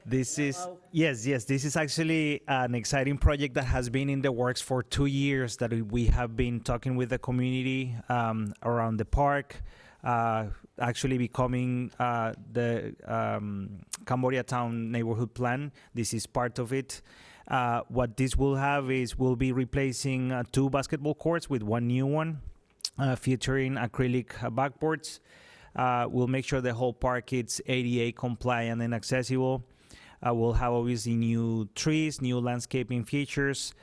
This is, Hello? yes, this is actually an exciting project that has been in the works for 2 years that we have been talking with the community around the park, actually becoming the Cambodia Town Neighborhood Plan. This is part of it. What this will have is we'll be replacing 2 basketball courts with 1 new one, featuring acrylic backboards. We'll make sure the whole park is ADA compliant and accessible. We'll have obviously new trees, new landscaping features.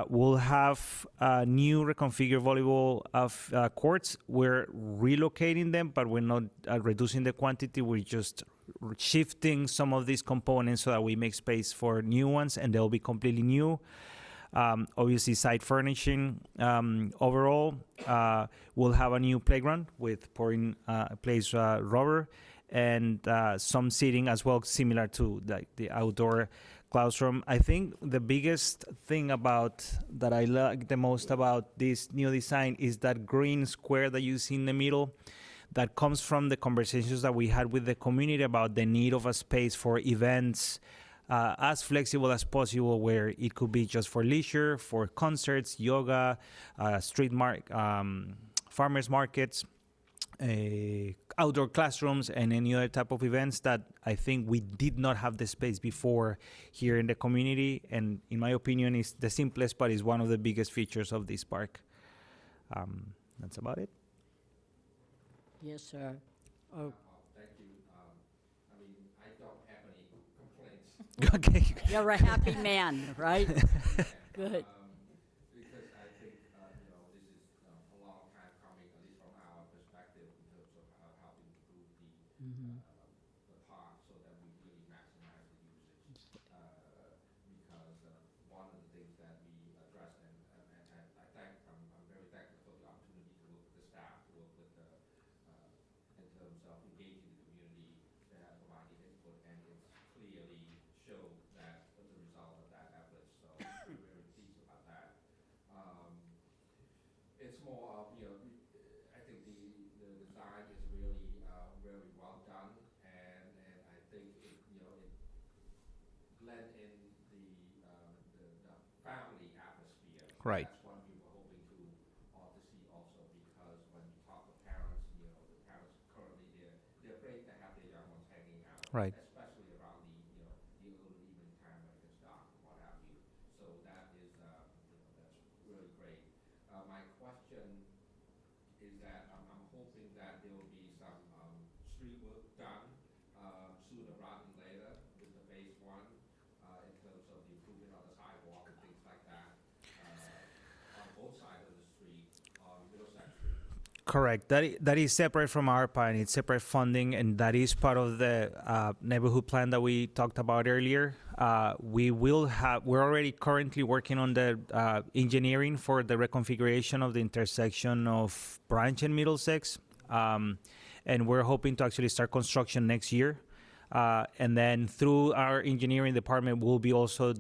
We'll have new reconfigured volleyball courts. We're relocating them, but we're not reducing the quantity. We're just shifting some of these components so that we make space for new ones, and they'll be completely new. Obviously, site furnishing. Overall, we'll have a new playground with pouring place rubber and some seating as well, similar to the outdoor classroom. I think the biggest thing that I like the most about this new design is that green square that you see in the middle. That comes from the conversations that we had with the community about the need of a space for events, as flexible as possible, where it could be just for leisure, for concerts, yoga, farmers markets, outdoor classrooms, and any other type of events that I think we did not have the space before here in the community. And in my opinion, is the simplest, but is one of the biggest features of this park. That's about it. Yes, sir. Oh, Thank you. I mean, I don't have any complaints. Okay. you're a happy man, right? Good. Because I think, this is a long time coming, at least from our perspective, in terms of helping improve the park so that we really maximize the usage. Because one of the things that we addressed, and I'm very thankful for the opportunity to work with the staff, to work with in terms of engaging the community, providing input, and it's clearly showed that as a result of that effort. So we're very pleased about that. It's more of, I think the design is really very well done, and I think it blend in the family atmosphere. Right. That's one we were hoping to see also, because when you talk to parents, the parents currently they're afraid to have their young ones hanging out, Right. especially around the early evening time when it gets dark and what have you. So that is that's really great. My question is that I'm hoping that there will be some street work done sooner rather than later with the phase 1 in terms of the improvement on the sidewalk and things like that on both sides of the street, on Middlesex Street. Correct. That is separate from ARPA, and it's separate funding, and that is part of the neighborhood plan that we talked about earlier. We're already currently working on the engineering for the reconfiguration of the intersection of Branch and Middlesex, and we're hoping to actually start construction next year. And then through our engineering department, we'll be also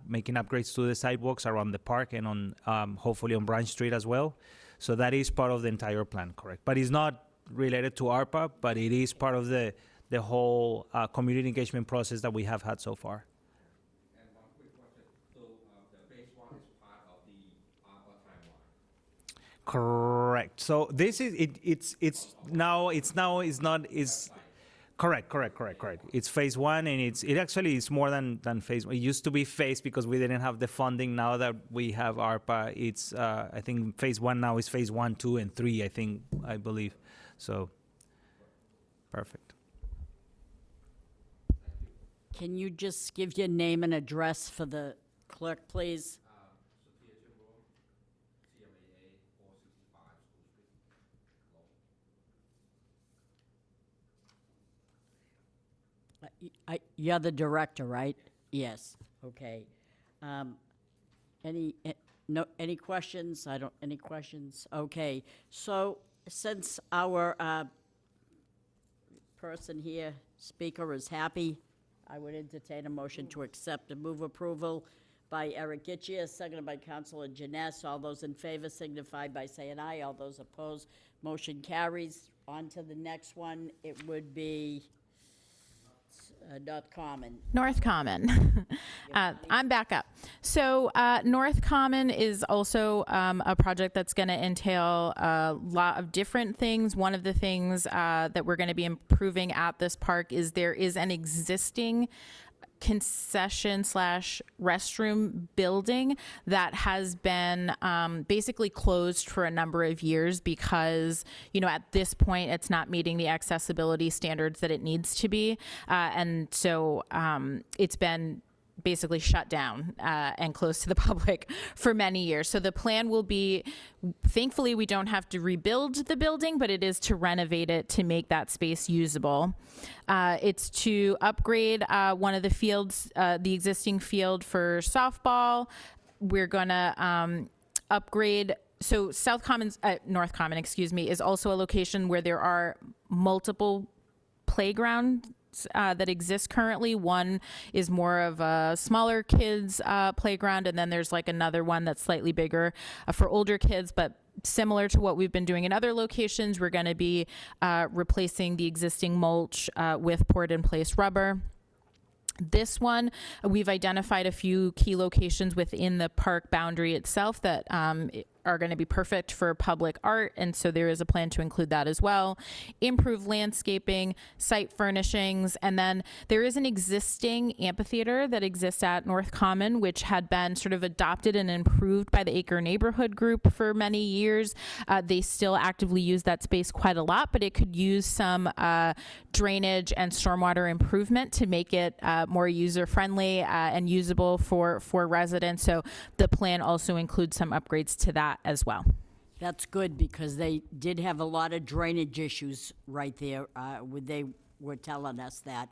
making upgrades to the sidewalks around the park and on hopefully on Branch Street as well. So that is part of the entire plan, correct? But it's not related to ARPA, but it is part of the whole community engagement process that we have had so far. And one quick question. So the phase 1 is part of the ARPA timeline. Correct. So this is correct. It's phase 1, and it actually is more than phase 1. It used to be phase because we didn't have the funding. Now that we have ARPA, it's I think phase 1 now is phase 1, 2, and 3. I believe. So, perfect. Can you just give your name and address for the clerk, please? Sophia Timbo, CMAA, 465 School Street, Lowell. You're the director, right? Yes, okay. Any questions? Any questions? Okay, so since our person here, speaker, is happy, I would entertain a motion to accept and move approval by Eric Gitchia, seconded by Councilor Janess. All those in favor signify by saying aye. All those opposed, motion carries. On to the next one. It would be not common. North Common. I'm back up. So North Common is also a project that's going to entail a lot of different things. One of the things that we're going to be improving at this park is there is an existing concession / restroom building that has been basically closed for a number of years because, at this point it's not meeting the accessibility standards that it needs to be. And so it's been basically shut down and closed to the public for many years. So the plan will be, thankfully we don't have to rebuild the building, but it is to renovate it to make that space usable. It's to upgrade one of the fields, the existing field for softball. We're gonna upgrade, so North Common, is also a location where there are multiple playgrounds that exist currently. One is more of a smaller kids playground, and then there's like another one that's slightly bigger for older kids, but similar to what we've been doing in other locations. We're going to be replacing the existing mulch with poured in place rubber. This one, we've identified a few key locations within the park boundary itself that are going to be perfect for public art, and so there is a plan to include that as well. Improve landscaping, site furnishings, and then there is an existing amphitheater that exists at North Common, which had been sort of adopted and improved by the Acre Neighborhood Group for many years. They still actively use that space quite a lot, but it could use some drainage and stormwater improvement to make it more user-friendly and usable for residents. So the plan also includes some upgrades to that as well. That's good, because they did have a lot of drainage issues right there. They were telling us that.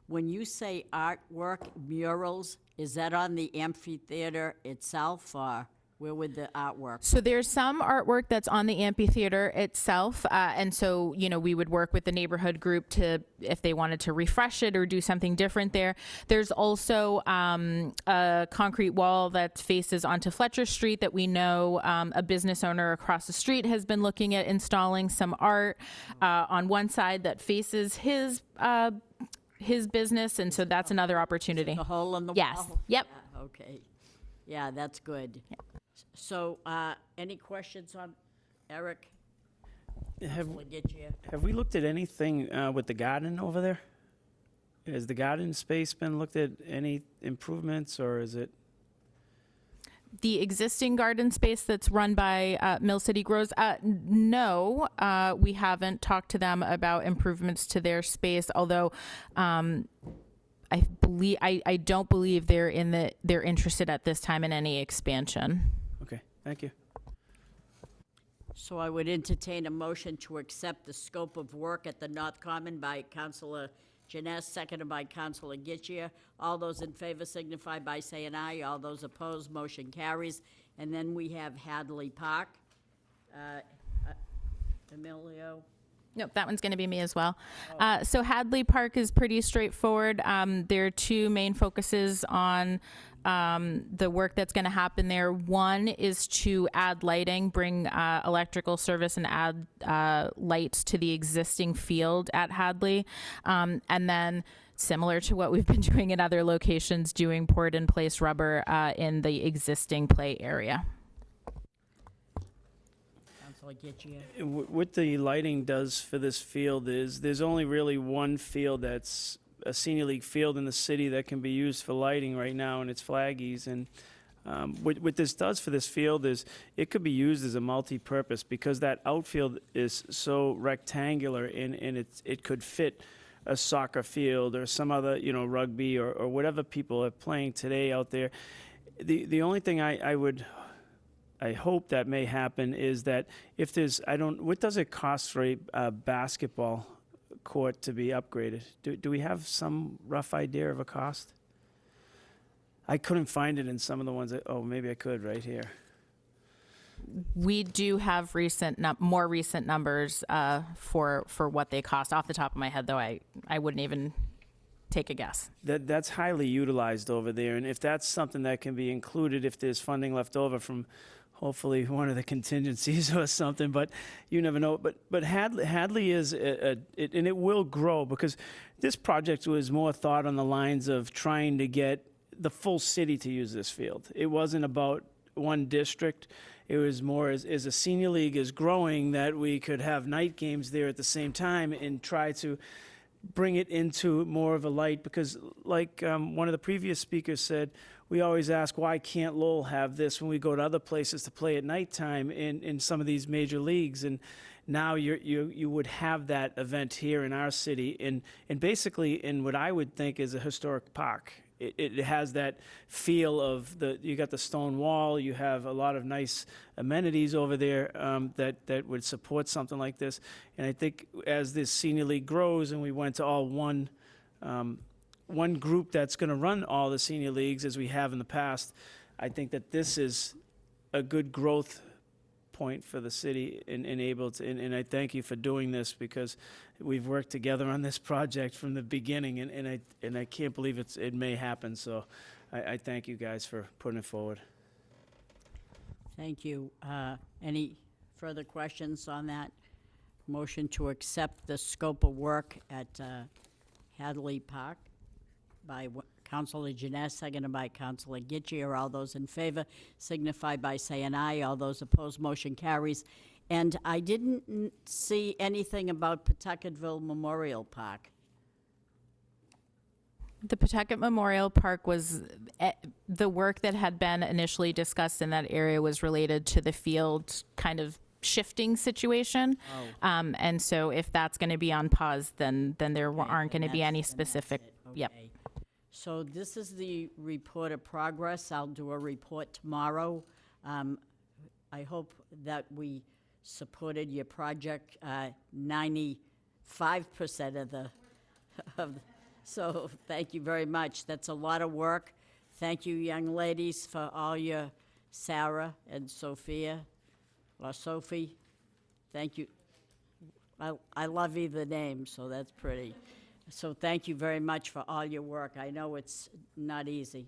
When you say artwork, murals, is that on the amphitheater itself, or where would the artwork? So there's some artwork that's on the amphitheater itself, and so we would work with the neighborhood group to, if they wanted to refresh it or do something different there. There's also a concrete wall that faces onto Fletcher Street that we know a business owner across the street has been looking at installing some art on one side that faces his business, and so that's another opportunity. The hole in the Yes. wall? Yep. Yeah, okay. Yeah, that's good. Yeah. So, any questions on Eric? Have We'll get you. we looked at anything with the garden over there? Has the garden space been looked at, any improvements, or is it? The existing garden space that's run by Mill City Grows, no, we haven't talked to them about improvements to their space, although I don't believe they're interested at this time in any expansion. Okay, thank you. So I would entertain a motion to accept the scope of work at the North Common by Councilor Janess, seconded by Councilor Gitchia. All those in favor signify by saying aye. All those opposed, motion carries. And then we have Hadley Park. Emilio? Nope, that one's going to be me as well. So Hadley Park is pretty straightforward. There are two main focuses on the work that's going to happen there. One is to add lighting, bring electrical service and add lights to the existing field at Hadley. And then, similar to what we've been doing in other locations, doing poured in place rubber in the existing play area. What the lighting does for this field is there's only really one field that's a senior league field in the city that can be used for lighting right now, and it's Flaggies. And What this does for this field is it could be used as a multi-purpose because that outfield is so rectangular and it could fit a soccer field or some other, rugby or whatever people are playing today out there. The only thing I hope that may happen is that if there's, what does it cost for a basketball court to be upgraded? Do we have some rough idea of a cost? I couldn't find it in some of the ones maybe I could right here. We do have more recent numbers for what they cost. Off the top of my head, though, I wouldn't even take a guess. That's highly utilized over there, and if that's something that can be included, if there's funding left over from hopefully one of the contingencies or something, but you never know. But Hadley is, and it will grow because this project was more thought on the lines of trying to get the full city to use this field. It wasn't about one district. It was more as a senior league is growing that we could have night games there at the same time and try to bring it into more of a light because like one of the previous speakers said, we always ask why can't Lowell have this when we go to other places to play at nighttime in some of these major leagues, and now you would have that event here in our city and basically in what I would think is a historic park. It has that feel of you got the stone wall, you have a lot of nice amenities over there that would support something like this. And I think as this senior league grows and we went to all one group that's going to run all the senior leagues as we have in the past, I think that this is a good growth point for the city and I thank you for doing this because we've worked together on this project from the beginning and I can't believe it may happen. So I thank you guys for putting it forward. Thank you. Any further questions on that? Motion to accept the scope of work at Hadley Park by Councilor Janess, seconded by Councilor Gitche. Are all those in favor signify by saying aye. All those opposed, motion carries. And I didn't see anything about Pawtucketville Memorial Park. The Pawtucket Memorial Park was the work that had been initially discussed in that area was related to the field kind of shifting situation. And so if that's going to be on pause, then there aren't going to be any specific. Yep. Okay. So this is the report of progress. I'll do a report tomorrow. I hope that we supported your project 95% so thank you very much. That's a lot of work. Thank you, young ladies, for all your, Sarah and Sophia, or Sophie. Thank you. I love either name, so that's pretty. So thank you very much for all your work. I know it's not easy.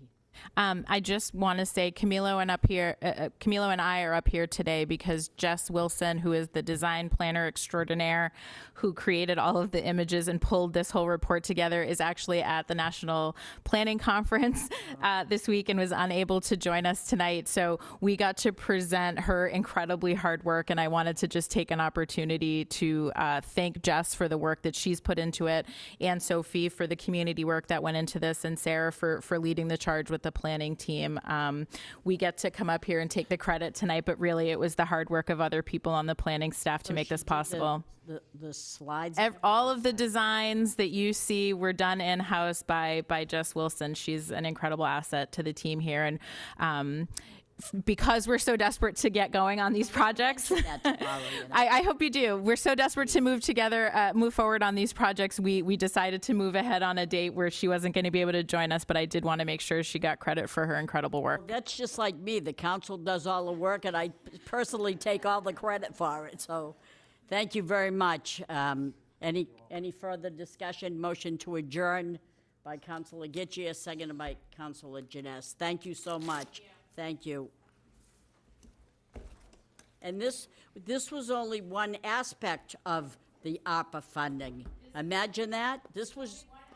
I just want to say Camilo and I are up here today because Jess Wilson, who is the design planner extraordinaire, who created all of the images and pulled this whole report together, is actually at the National Planning Conference this week and was unable to join us tonight. So we got to present her incredibly hard work, and I wanted to just take an opportunity to thank Jess for the work that she's put into it, and Sophie for the community work that went into this, and Sarah for leading the charge with the planning team. We get to come up here and take the credit tonight, but really it was the hard work of other people on the planning staff to make this possible. The slides? All of the designs that you see were done in-house by Jess Wilson. She's an incredible asset to the team here. And because we're so desperate to get going on these projects, I hope you do. We're so desperate to move forward on these projects. We decided to move ahead on a date where she wasn't going to be able to join us, but I did want to make sure she got credit for her incredible work. Well, that's just like me. The council does all the work, and I personally take all the credit for it. So thank you very much. Any further discussion? Motion to adjourn by Councilor Gitche, seconded by Councilor Janess. Thank you so much. Thank you. And this was only one aspect of the ARPA funding. Imagine that. This was